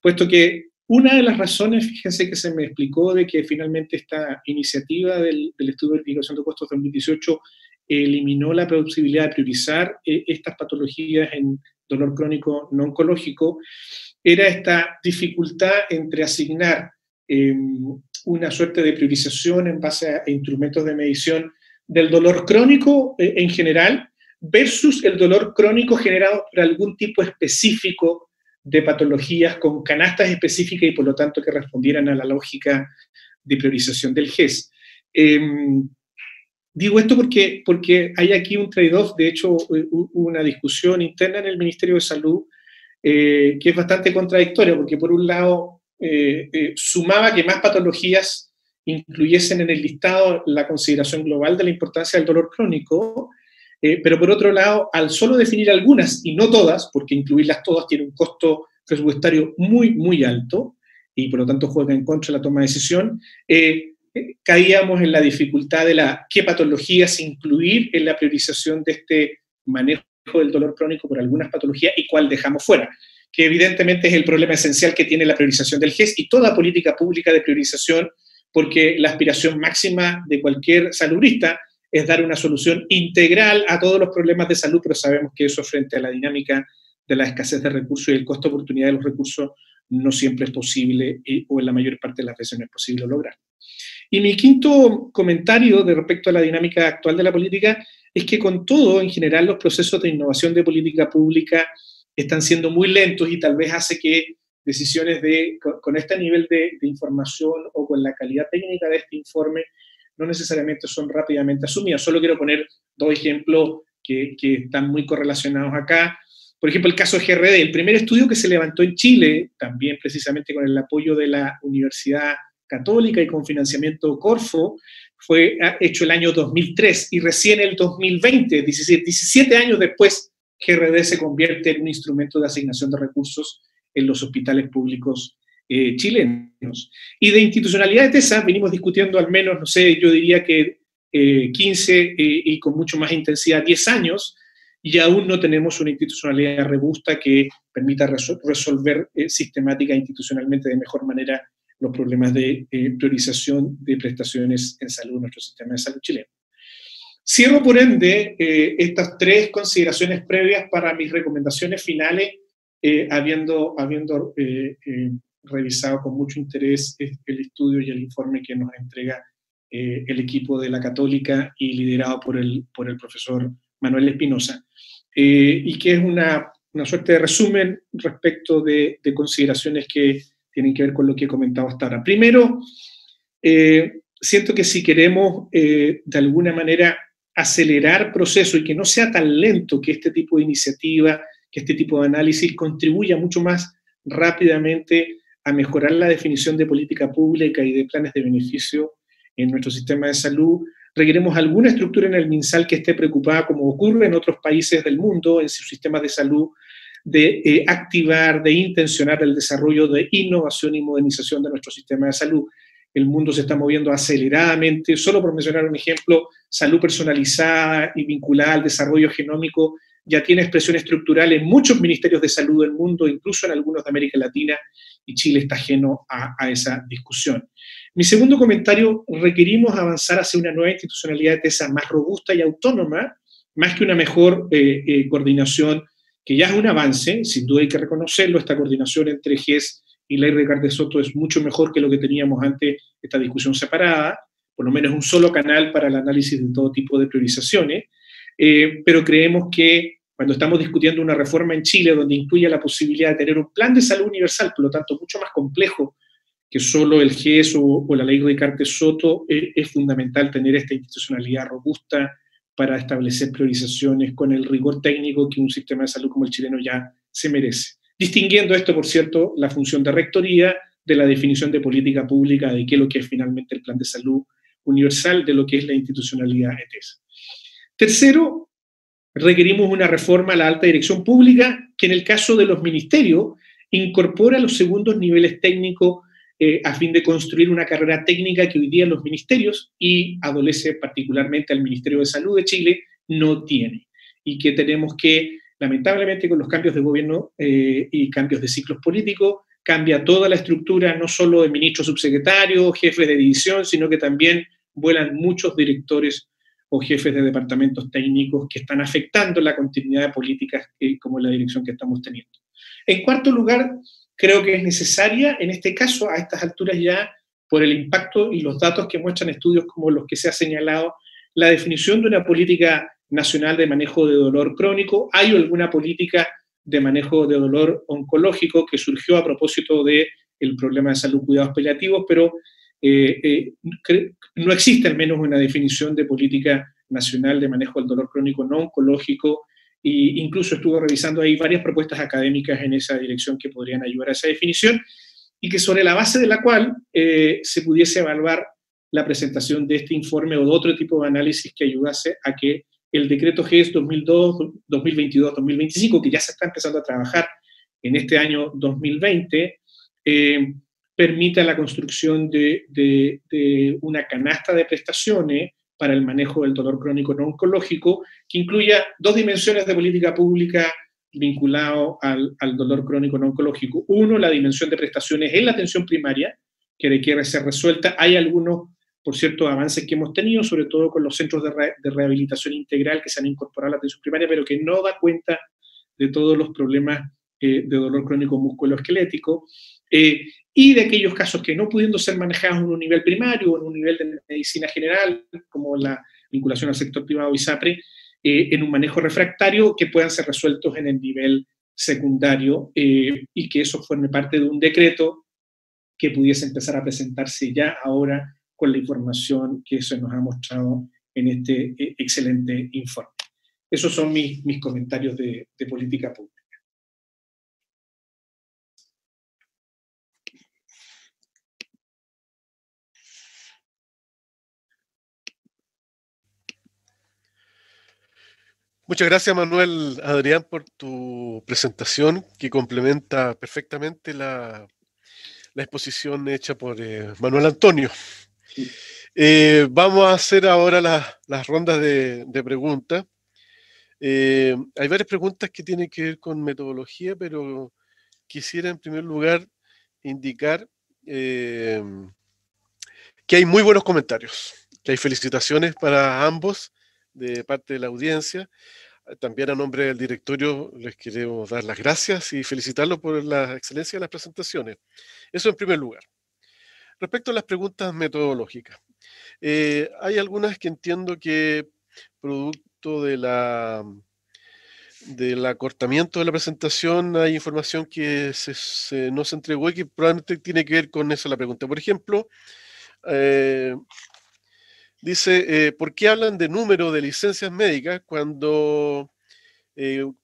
puesto que una de las razones, fíjense que se me explicó, de que finalmente esta iniciativa del estudio de verificación de costos 2018 eliminó la posibilidad de priorizar estas patologías en dolor crónico no oncológico, era esta dificultad entre asignar una suerte de priorización en base a instrumentos de medición del dolor crónico en general versus el dolor crónico generado por algún tipo específico de patologías con canastas específicas y por lo tanto que respondieran a la lógica de priorización del GES. Digo esto porque hay aquí un trade-off. De hecho, hubo una discusión interna en el Ministerio de Salud que es bastante contradictoria, porque por un lado sumaba que más patologías incluyesen en el listado la consideración global de la importancia del dolor crónico, pero por otro lado, al solo definir algunas y no todas, porque incluirlas todas tiene un costo presupuestario muy, muy alto, y por lo tanto juega en contra de la toma de decisión, caíamos en la dificultad de qué patologías incluir en la priorización de este manejo del dolor crónico por algunas patologías y cuál dejamos fuera, que evidentemente es el problema esencial que tiene la priorización del GES y toda política pública de priorización, porque la aspiración máxima de cualquier salubrista es dar una solución integral a todos los problemas de salud, pero sabemos que eso, frente a la dinámica de la escasez de recursos y el costo de oportunidad de los recursos, no siempre es posible, o en la mayor parte de las veces no es posible lograr. Y mi quinto comentario de respecto a la dinámica actual de la política es que, con todo, en general, los procesos de innovación de política pública están siendo muy lentos, y tal vez hace que decisiones con este nivel de información o con la calidad técnica de este informe no necesariamente son rápidamente asumidas. Solo quiero poner dos ejemplos que están muy correlacionados acá. Por ejemplo, el caso de GRD, el primer estudio que se levantó en Chile, también precisamente con el apoyo de la Universidad Católica y con financiamiento Corfo, fue hecho el año 2003, y recién el 2020, 17 años después, GRD se convierte en un instrumento de asignación de recursos en los hospitales públicos chilenos. Y de institucionalidad de TESA venimos discutiendo al menos, no sé, yo diría que 15 y con mucho más intensidad 10 años, y aún no tenemos una institucionalidad robusta que permita resolver sistemática e institucionalmente de mejor manera los problemas de priorización de prestaciones en salud en nuestro sistema de salud chileno. Cierro, por ende, estas tres consideraciones previas para mis recomendaciones finales, habiendo revisado con mucho interés el estudio y el informe que nos entrega el equipo de la Católica y liderado por el profesor Manuel Espinosa, y que es una suerte de resumen respecto de consideraciones que tienen que ver con lo que he comentado hasta ahora. Primero, siento que si queremos de alguna manera acelerar procesos y que no sea tan lento, que este tipo de iniciativa, que este tipo de análisis contribuya mucho más rápidamente a mejorar la definición de política pública y de planes de beneficio en nuestro sistema de salud, requeremos alguna estructura en el MinSal que esté preocupada, como ocurre en otros países del mundo, en sus sistemas de salud, de activar, de intencionar el desarrollo de innovación y modernización de nuestro sistema de salud. El mundo se está moviendo aceleradamente. Solo por mencionar un ejemplo, salud personalizada y vinculada al desarrollo genómico ya tiene expresión estructural en muchos ministerios de salud del mundo, incluso en algunos de América Latina, y Chile está ajeno a esa discusión. Mi segundo comentario: requerimos avanzar hacia una nueva institucionalidad de TESA más robusta y autónoma, más que una mejor coordinación, que ya es un avance, sin duda hay que reconocerlo. Esta coordinación entre GES y Ley Ricardo Soto es mucho mejor que lo que teníamos antes, esta discusión separada, por lo menos un solo canal para el análisis de todo tipo de priorizaciones, pero creemos que cuando estamos discutiendo una reforma en Chile donde incluya la posibilidad de tener un plan de salud universal, por lo tanto mucho más complejo que solo el GES o la Ley Ricardo Soto, es fundamental tener esta institucionalidad robusta para establecer priorizaciones con el rigor técnico que un sistema de salud como el chileno ya se merece. Distinguiendo esto, por cierto, la función de rectoría de la definición de política pública, de qué es lo que es finalmente el plan de salud universal, de lo que es la institucionalidad ETES. Tercero, requerimos una reforma a la alta dirección pública que, en el caso de los ministerios, incorpora los segundos niveles técnicos a fin de construir una carrera técnica que hoy día los ministerios, y adolece particularmente al Ministerio de Salud de Chile, no tiene, y que tenemos que, lamentablemente, con los cambios de gobierno y cambios de ciclos políticos, cambia toda la estructura, no solo de ministros, subsecretarios, jefes de división, sino que también vuelan muchos directores o jefes de departamentos técnicos que están afectando la continuidad de políticas como la dirección que estamos teniendo. En cuarto lugar, creo que es necesaria, en este caso, a estas alturas ya, por el impacto y los datos que muestran estudios como los que se ha señalado, la definición de una política nacional de manejo de dolor crónico. Hay alguna política de manejo de dolor oncológico que surgió a propósito del problema de salud, cuidados paliativos, pero no existe al menos una definición de política nacional de manejo del dolor crónico no oncológico, e incluso estuve revisando ahí varias propuestas académicas en esa dirección que podrían ayudar a esa definición, y que sobre la base de la cual se pudiese evaluar la presentación de este informe o de otro tipo de análisis que ayudase a que el decreto GES 2022-2025, que ya se está empezando a trabajar en este año 2020, permita la construcción de una canasta de prestaciones para el manejo del dolor crónico no oncológico, que incluya 2 dimensiones de política pública vinculado al dolor crónico no oncológico. Uno, la dimensión de prestaciones en la atención primaria, que requiere ser resuelta. Hay algunos, por cierto, avances que hemos tenido, sobre todo con los centros de rehabilitación integral que se han incorporado a la atención primaria, pero que no da cuenta de todos los problemas de dolor crónico musculoesquelético, y de aquellos casos que no pudiendo ser manejados en un nivel primario o en un nivel de medicina general, como la vinculación al sector privado ISAPRE, en un manejo refractario, que puedan ser resueltos en el nivel secundario, y que eso forme parte de un decreto que pudiese empezar a presentarse ya ahora con la información que se nos ha mostrado en este excelente informe. Esos son mis comentarios de política pública. Muchas gracias, Manuel Adrián, por tu presentación, que complementa perfectamente la exposición hecha por Manuel Antonio. Vamos a hacer ahora las rondas de preguntas. Hay varias preguntas que tienen que ver con metodología, pero quisiera en primer lugar indicar que hay muy buenos comentarios, que hay felicitaciones para ambos de parte de la audiencia. También a nombre del directorio les queremos dar las gracias y felicitarlos por la excelencia de las presentaciones. Eso en primer lugar. Respecto a las preguntas metodológicas, hay algunas que entiendo que producto del acortamiento de la presentación hay información que no se entregó y que probablemente tiene que ver con eso la pregunta. Por ejemplo, dice, ¿por qué hablan de número de licencias médicas cuando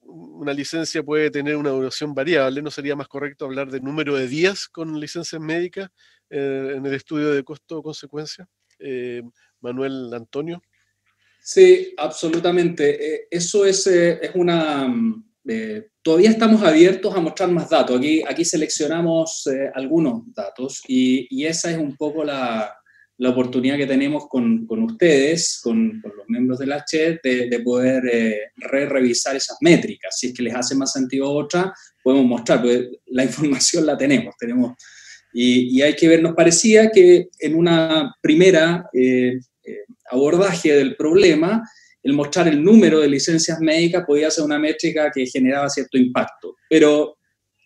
una licencia puede tener una duración variable? ¿No sería más correcto hablar de número de días con licencias médicas en el estudio de costo-consecuencia? Manuel Antonio. Sí, absolutamente. Eso es una... todavía estamos abiertos a mostrar más datos. Aquí seleccionamos algunos datos y esa es un poco la oportunidad que tenemos con ustedes, con los miembros de la CHED, de poder revisar esas métricas. Si es que les hace más sentido otra, podemos mostrar, porque la información la tenemos. Y hay que ver, nos parecía que en una primera abordaje del problema, el mostrar el número de licencias médicas podía ser una métrica que generaba cierto impacto. Pero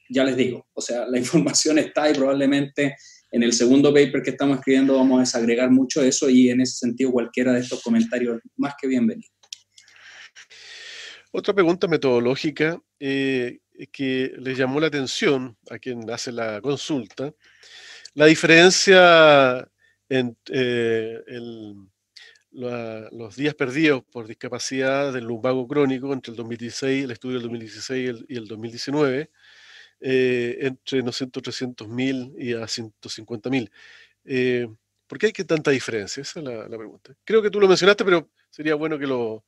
ya les digo, o sea, la información está y probablemente en el segundo paper que estamos escribiendo vamos a desagregar mucho eso y en ese sentido cualquiera de estos comentarios más que bienvenido. Otra pregunta metodológica que les llamó la atención a quien hace la consulta, la diferencia entre los días perdidos por discapacidad del lumbago crónico entre el 2016, el estudio del 2016 y el 2019, entre, no sé, 300.000 y a 150.000. ¿Por qué hay tanta diferencia? Esa es la pregunta. Creo que tú lo mencionaste, pero sería bueno que lo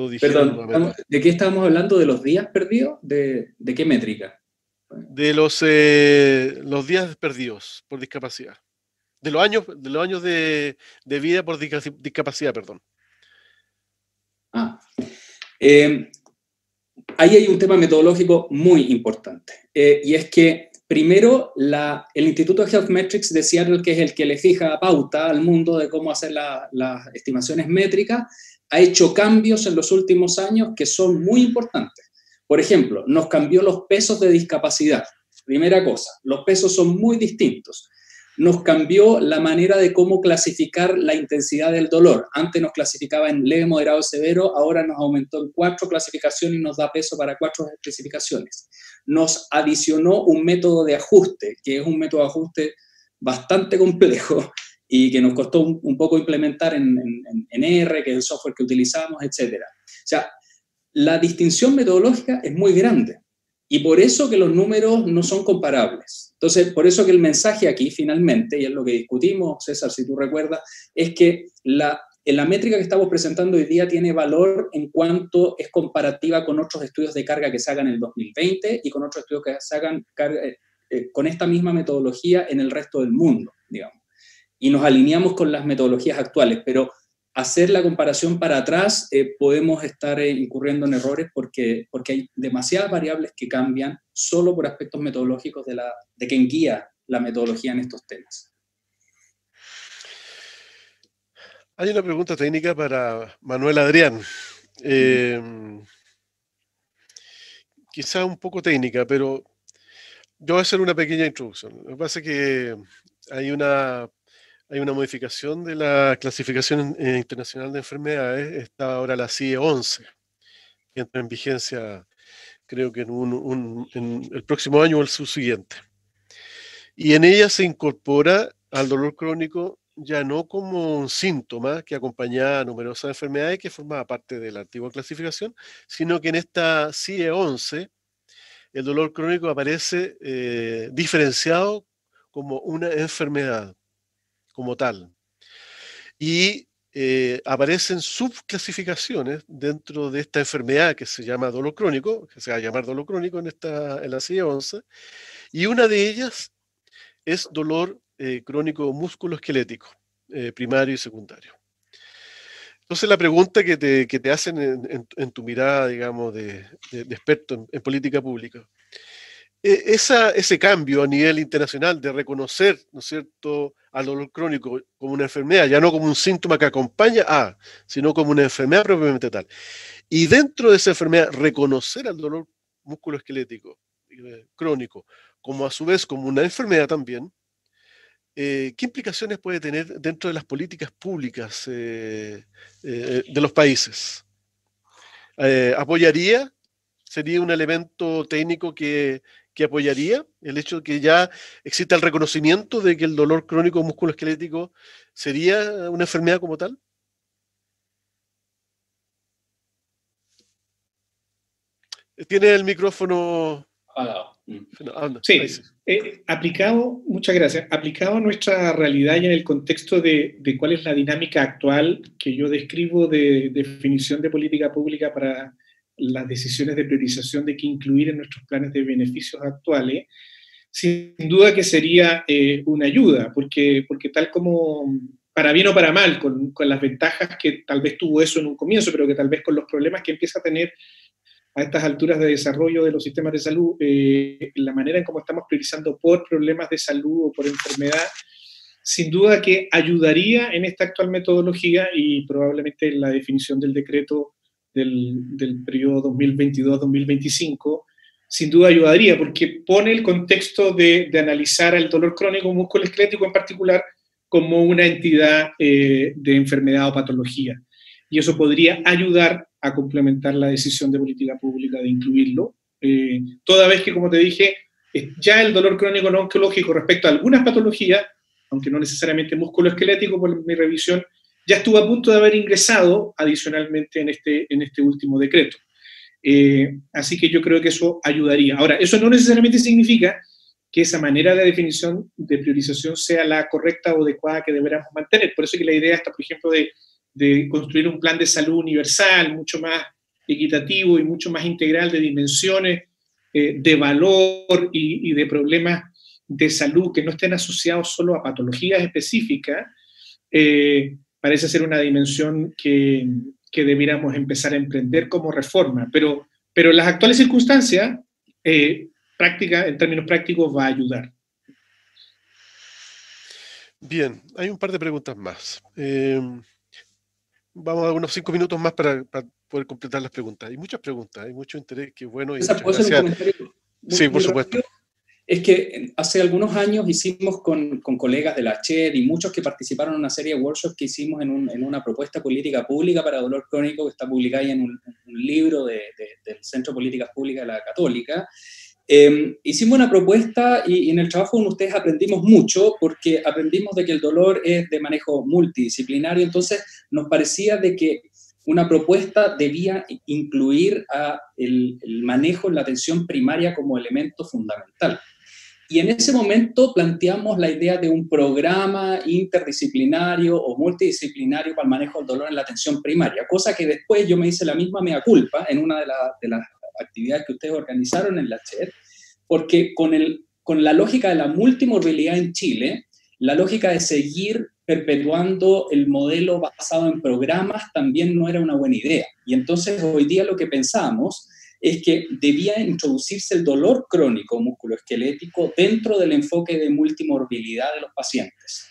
dijeran nuevamente. ¿De qué estábamos hablando? ¿De los días perdidos? ¿De qué métrica? De los días perdidos por discapacidad. De los años de vida por discapacidad, perdón. Ahí hay un tema metodológico muy importante. Y es que, primero, el Instituto de Health Metrics de Seattle, que es el que le fija pauta al mundo de cómo hacer las estimaciones métricas, ha hecho cambios en los últimos años que son muy importantes. Por ejemplo, nos cambió los pesos de discapacidad. Primera cosa, los pesos son muy distintos. Nos cambió la manera de cómo clasificar la intensidad del dolor. Antes nos clasificaba en leve, moderado, severo, ahora nos aumentó en 4 clasificaciones y nos da peso para 4 especificaciones. Nos adicionó un método de ajuste, que es un método de ajuste bastante complejo y que nos costó un poco implementar en R, que es el software que utilizamos, etc. O sea, la distinción metodológica es muy grande y por eso que los números no son comparables. Entonces, por eso que el mensaje aquí, finalmente, y es lo que discutimos, César, si tú recuerdas, es que la métrica que estamos presentando hoy día tiene valor en cuanto es comparativa con otros estudios de carga que se hagan en el 2020 y con otros estudios que se hagan con esta misma metodología en el resto del mundo, digamos. Y nos alineamos con las metodologías actuales, pero hacer la comparación para atrás podemos estar incurriendo en errores porque hay demasiadas variables que cambian solo por aspectos metodológicos de quien guía la metodología en estos temas. Hay una pregunta técnica para Manuel Adrián. Quizá un poco técnica, pero yo voy a hacer una pequeña introducción. Lo que pasa es que hay una modificación de la clasificación internacional de enfermedades. Está ahora la CIE 11, que entra en vigencia creo que en el próximo año o el subsiguiente. Y en ella se incorpora al dolor crónico ya no como un síntoma que acompañaba a numerosas enfermedades que formaba parte de la antigua clasificación, sino que en esta CIE 11 el dolor crónico aparece diferenciado como una enfermedad, como tal. Y aparecen subclasificaciones dentro de esta enfermedad que se llama dolor crónico, que se va a llamar dolor crónico en la CIE 11, y una de ellas es dolor crónico musculoesquelético, primario y secundario. Entonces la pregunta que te hacen en tu mirada, digamos, de experto en política pública, ese cambio a nivel internacional de reconocer, ¿no es cierto?, al dolor crónico como una enfermedad, ya no como un síntoma que acompaña sino como una enfermedad propiamente tal. Y dentro de esa enfermedad, reconocer al dolor musculoesquelético crónico como a su vez como una enfermedad también, ¿qué implicaciones puede tener dentro de las políticas públicas de los países? ¿Apoyaría? ¿Sería un elemento técnico que apoyaría el hecho de que ya exista el reconocimiento de que el dolor crónico musculoesquelético sería una enfermedad como tal? Tiene el micrófono apagado. Sí, aplicado, muchas gracias, aplicado a nuestra realidad y en el contexto de cuál es la dinámica actual que yo describo de definición de política pública para las decisiones de priorización de qué incluir en nuestros planes de beneficios actuales, sin duda que sería una ayuda, porque tal como, para bien o para mal, con las ventajas que tal vez tuvo eso en un comienzo, pero que tal vez con los problemas que empieza a tener a estas alturas de desarrollo de los sistemas de salud, la manera en cómo estamos priorizando por problemas de salud o por enfermedad, sin duda que ayudaría en esta actual metodología y probablemente en la definición del decreto del periodo 2022-2025, sin duda ayudaría, porque pone el contexto de analizar el dolor crónico musculoesquelético en particular como una entidad de enfermedad o patología. Y eso podría ayudar a complementar la decisión de política pública de incluirlo, toda vez que, como te dije, ya el dolor crónico no oncológico respecto a algunas patologías, aunque no necesariamente musculoesquelético por mi revisión, ya estuvo a punto de haber ingresado adicionalmente en este último decreto. Así que yo creo que eso ayudaría. Ahora, eso no necesariamente significa que esa manera de definición de priorización sea la correcta o adecuada que deberíamos mantener. Por eso que la idea está, por ejemplo, de construir un plan de salud universal, mucho más equitativo y mucho más integral de dimensiones, de valor y de problemas de salud que no estén asociados solo a patologías específicas, parece ser una dimensión que debiéramos empezar a emprender como reforma. Pero en las actuales circunstancias, en términos prácticos, va a ayudar. Bien, hay un par de preguntas más. Vamos a dar unos 5 minutos más para poder completar las preguntas. Hay muchas preguntas, hay mucho interés, qué bueno. Y ¿Puedo hacer un comentario? Sí, por supuesto. Rápido. Es que hace algunos años hicimos con colegas de la CHED y muchos que participaron en una serie de workshops que hicimos en una propuesta política pública para dolor crónico que está publicada ahí en un libro del Centro de Políticas Públicas de la Católica. Hicimos una propuesta y en el trabajo con ustedes aprendimos mucho porque aprendimos de que el dolor es de manejo multidisciplinario, entonces nos parecía de que una propuesta debía incluir el manejo en la atención primaria como elemento fundamental. Y en ese momento planteamos la idea de un programa interdisciplinario o multidisciplinario para el manejo del dolor en la atención primaria, cosa que después yo me hice la misma mea culpa en una de las actividades que ustedes organizaron en la CHER, porque con la lógica de la multimorbilidad en Chile, la lógica de seguir perpetuando el modelo basado en programas también no era una buena idea. Y entonces hoy día lo que pensamos es que debía introducirse el dolor crónico musculoesquelético dentro del enfoque de multimorbilidad de los pacientes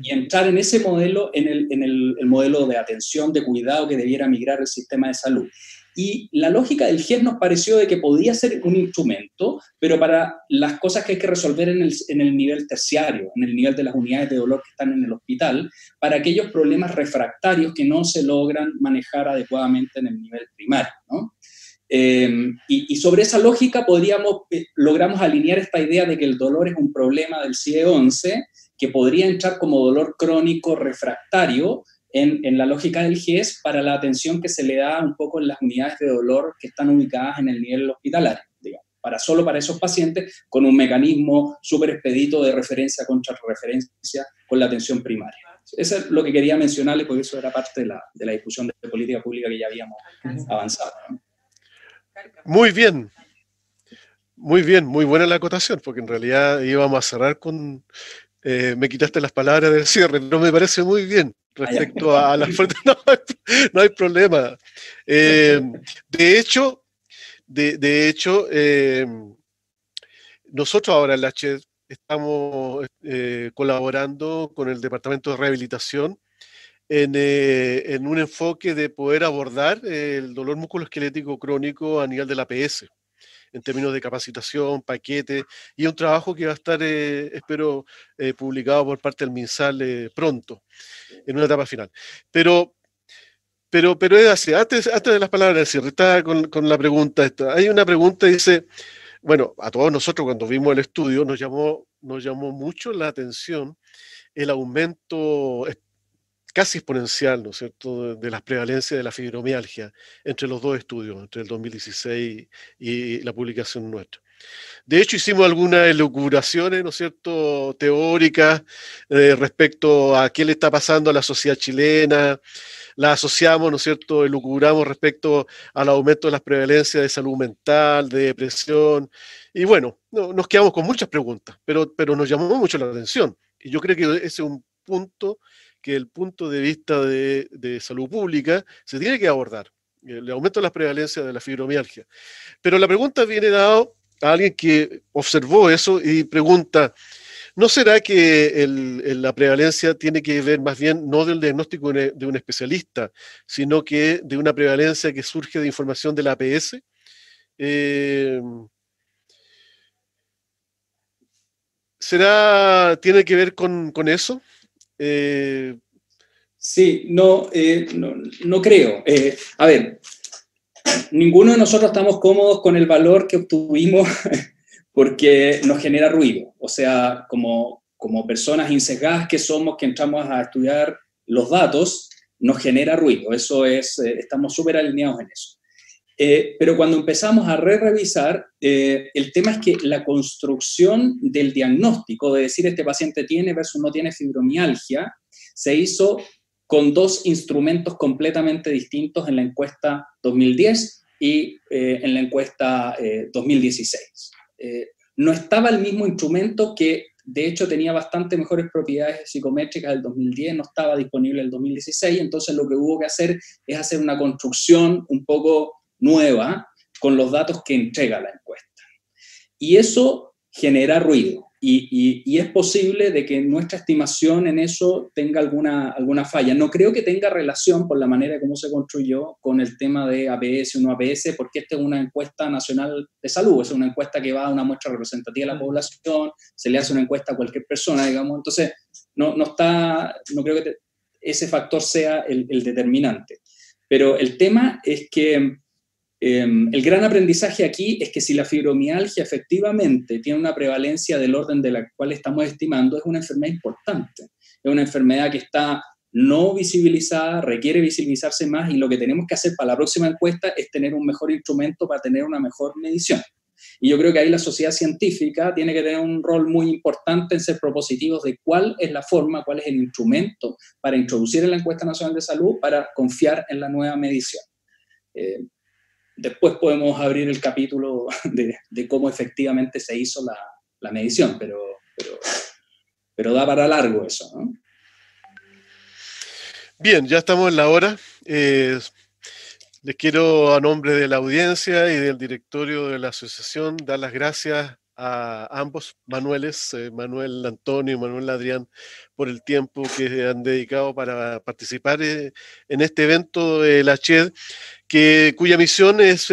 y entrar en ese modelo, en el modelo de atención, de cuidado que debiera migrar el sistema de salud. Y la lógica del GES nos pareció de que podía ser un instrumento, pero para las cosas que hay que resolver en el nivel terciario, en el nivel de las unidades de dolor que están en el hospital, para aquellos problemas refractarios que no se logran manejar adecuadamente en el nivel primario, ¿no? Y sobre esa lógica logramos alinear esta idea de que el dolor es un problema del CIE-11, que podría entrar como dolor crónico refractario en la lógica del GES para la atención que se le da un poco en las unidades de dolor que están ubicadas en el nivel hospitalario, digamos, solo para esos pacientes, con un mecanismo súper expedito de referencia contra referencia con la atención primaria. Eso es lo que quería mencionarles, porque eso era parte de la discusión de política pública que ya habíamos avanzado, ¿no? Muy bien, muy buena la acotación, porque en realidad íbamos a cerrar con... me quitaste las palabras del cierre, pero me parece muy bien respecto a las fuerzas. No hay problema. De hecho, nosotros ahora en la CHED estamos colaborando con el Departamento de Rehabilitación en un enfoque de poder abordar el dolor musculoesquelético crónico a nivel de la APS, en términos de capacitación, paquete, y un trabajo que va a estar, espero, publicado por parte del MinSal pronto, en una etapa final. Pero es así, antes de las palabras del cierre, estaba con la pregunta esta. Hay una pregunta, dice, bueno, a todos nosotros cuando vimos el estudio nos llamó mucho la atención el aumento casi exponencial, ¿no es cierto?, de las prevalencias de la fibromialgia entre los dos estudios, entre el 2016 y la publicación nuestra. De hecho, hicimos algunas elucubraciones, ¿no es cierto?, teóricas respecto a qué le está pasando a la sociedad chilena, la asociamos, ¿no es cierto?, elucubramos respecto al aumento de las prevalencias de salud mental, de depresión, y bueno, nos quedamos con muchas preguntas, pero nos llamó mucho la atención. Y yo creo que ese es un punto que el punto de vista de salud pública se tiene que abordar, el aumento de las prevalencias de la fibromialgia. Pero la pregunta viene dado a alguien que observó eso y pregunta, ¿no será que la prevalencia tiene que ver más bien no del diagnóstico de un especialista, sino que de una prevalencia que surge de información de la APS? ¿Tiene que ver con eso? Sí, no creo. A ver, ninguno de nosotros estamos cómodos con el valor que obtuvimos porque nos genera ruido. O sea, como personas insesgadas que somos, que entramos a estudiar los datos, nos genera ruido. Eso es, estamos súper alineados en eso. Pero cuando empezamos a revisar, el tema es que la construcción del diagnóstico, de decir este paciente tiene versus no tiene fibromialgia, se hizo con dos instrumentos completamente distintos en la encuesta 2010 y en la encuesta 2016. No estaba el mismo instrumento que, de hecho, tenía bastante mejores propiedades psicométricas del 2010, no estaba disponible el 2016, entonces lo que hubo que hacer es hacer una construcción un poco nueva con los datos que entrega la encuesta. Y eso genera ruido. Y es posible de que nuestra estimación en eso tenga alguna falla. No creo que tenga relación por la manera como se construyó con el tema de APS o no APS, porque esta es una encuesta nacional de salud, es una encuesta que va a una muestra representativa de la población, se le hace una encuesta a cualquier persona, digamos. Entonces, no creo que ese factor sea el determinante. Pero el tema es que el gran aprendizaje aquí es que si la fibromialgia efectivamente tiene una prevalencia del orden de la cual estamos estimando, es una enfermedad importante. Es una enfermedad que está no visibilizada, requiere visibilizarse más, y lo que tenemos que hacer para la próxima encuesta es tener un mejor instrumento para tener una mejor medición. Y yo creo que ahí la sociedad científica tiene que tener un rol muy importante en ser propositivos de cuál es la forma, cuál es el instrumento para introducir en la encuesta nacional de salud para confiar en la nueva medición. Después podemos abrir el capítulo de cómo efectivamente se hizo la medición, pero da para largo eso, ¿no? Bien, ya estamos en la hora. Les quiero, a nombre de la audiencia y del directorio de la asociación, dar las gracias a ambos Manueles, Manuel Antonio y Manuel Adrián, por el tiempo que han dedicado para participar en este evento de la CHED, cuya misión es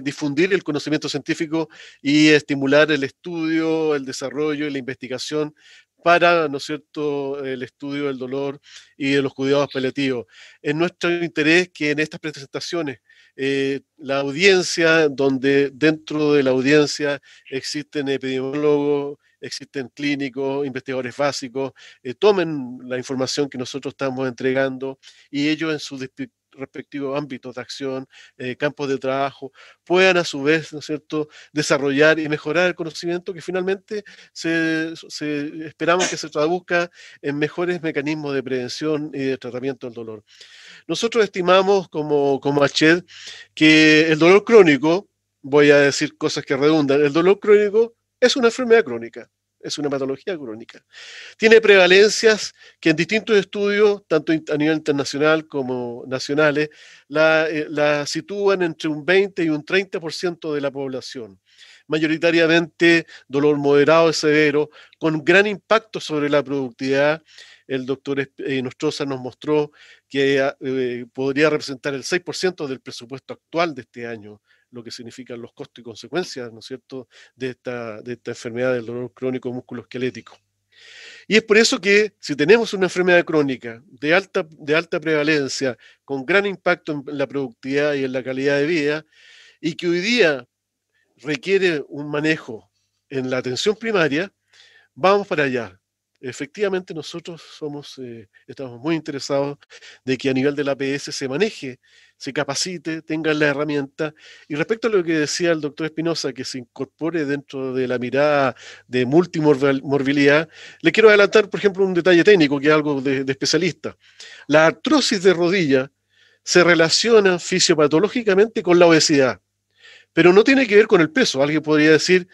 difundir el conocimiento científico y estimular el estudio, el desarrollo y la investigación para, ¿no es cierto?, el estudio del dolor y de los cuidados paliativos. Es nuestro interés que en estas presentaciones la audiencia, donde dentro de la audiencia existen epidemiólogos, existen clínicos, investigadores básicos, tomen la información que nosotros estamos entregando y ellos en sus respectivos ámbitos de acción, campos de trabajo, puedan a su vez, ¿no es cierto?, desarrollar y mejorar el conocimiento que finalmente esperamos que se traduzca en mejores mecanismos de prevención y de tratamiento del dolor. Nosotros estimamos como ACHED que el dolor crónico, voy a decir cosas que redundan, el dolor crónico es una enfermedad crónica, es una patología crónica. Tiene prevalencias que en distintos estudios, tanto a nivel internacional como nacionales, la sitúan entre un 20 y un 30% de la población. Mayoritariamente dolor moderado y severo, con gran impacto sobre la productividad. El doctor Nostroza nos mostró que podría representar el 6% del presupuesto actual de este año, lo que significan los costos y consecuencias, ¿no es cierto?, de esta enfermedad del dolor crónico musculoesquelético. Y es por eso que si tenemos una enfermedad crónica de alta prevalencia, con gran impacto en la productividad y en la calidad de vida, y que hoy día requiere un manejo en la atención primaria, vamos para allá. Efectivamente, nosotros estamos muy interesados de que a nivel de la APS se maneje, se capacite, tengan la herramienta. Y respecto a lo que decía el doctor Espinosa, que se incorpore dentro de la mirada de multimorbilidad, le quiero adelantar, por ejemplo, un detalle técnico, que es algo de especialista. La artrosis de rodilla se relaciona fisiopatológicamente con la obesidad, pero no tiene que ver con el peso. Alguien podría decir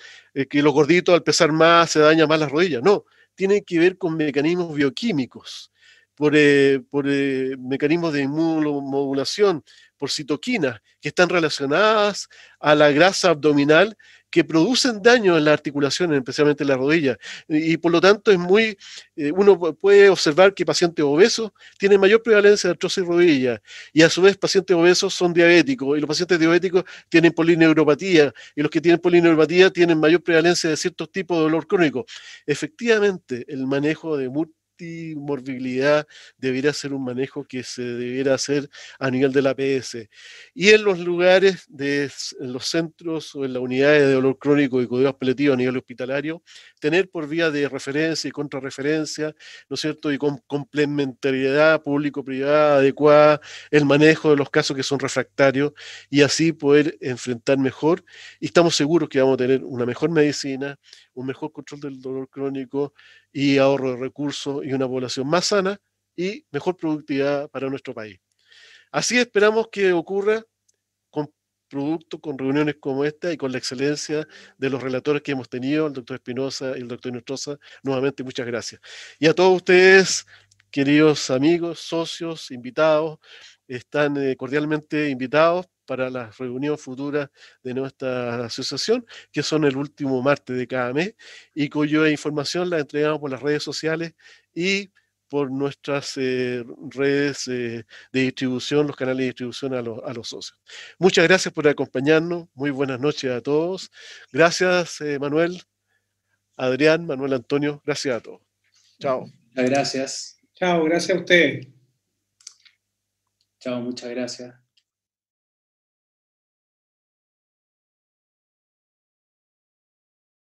que los gorditos al pesar más se dañan más las rodillas. No, tiene que ver con mecanismos bioquímicos, por mecanismos de inmunomodulación, por citoquinas que están relacionadas a la grasa abdominal que producen daño en las articulaciones, especialmente en las rodillas. Y por lo tanto uno puede observar que pacientes obesos tienen mayor prevalencia de artrosis de rodilla, y a su vez pacientes obesos son diabéticos, y los pacientes diabéticos tienen polineuropatía, y los que tienen polineuropatía tienen mayor prevalencia de ciertos tipos de dolor crónico. Efectivamente, el manejo de multimorbilidad debería ser un manejo que se debiera hacer a nivel de la APS. Y en los lugares, en los centros o en las unidades de dolor crónico y cuidados paliativos a nivel hospitalario, tener por vía de referencia y contrarreferencia, ¿no es cierto?, y con complementariedad público-privada adecuada, el manejo de los casos que son refractarios, y así poder enfrentar mejor. Y estamos seguros que vamos a tener una mejor medicina, un mejor control del dolor crónico y ahorro de recursos y una población más sana y mejor productividad para nuestro país. Así esperamos que ocurra con reuniones como esta y con la excelencia de los relatores que hemos tenido, el doctor Espinosa y el doctor Nostroza. Nuevamente, muchas gracias. Y a todos ustedes, queridos amigos, socios, invitados, están cordialmente invitados para las reuniones futuras de nuestra asociación, que son el último martes de cada mes, y cuya información la entregamos por las redes sociales y por nuestras redes de distribución, los canales de distribución a los socios. Muchas gracias por acompañarnos. Muy buenas noches a todos. Gracias, Manuel, Adrián, Manuel Antonio. Gracias a todos. Chao. Muchas gracias. Chao, gracias a ustedes. Chao, muchas gracias.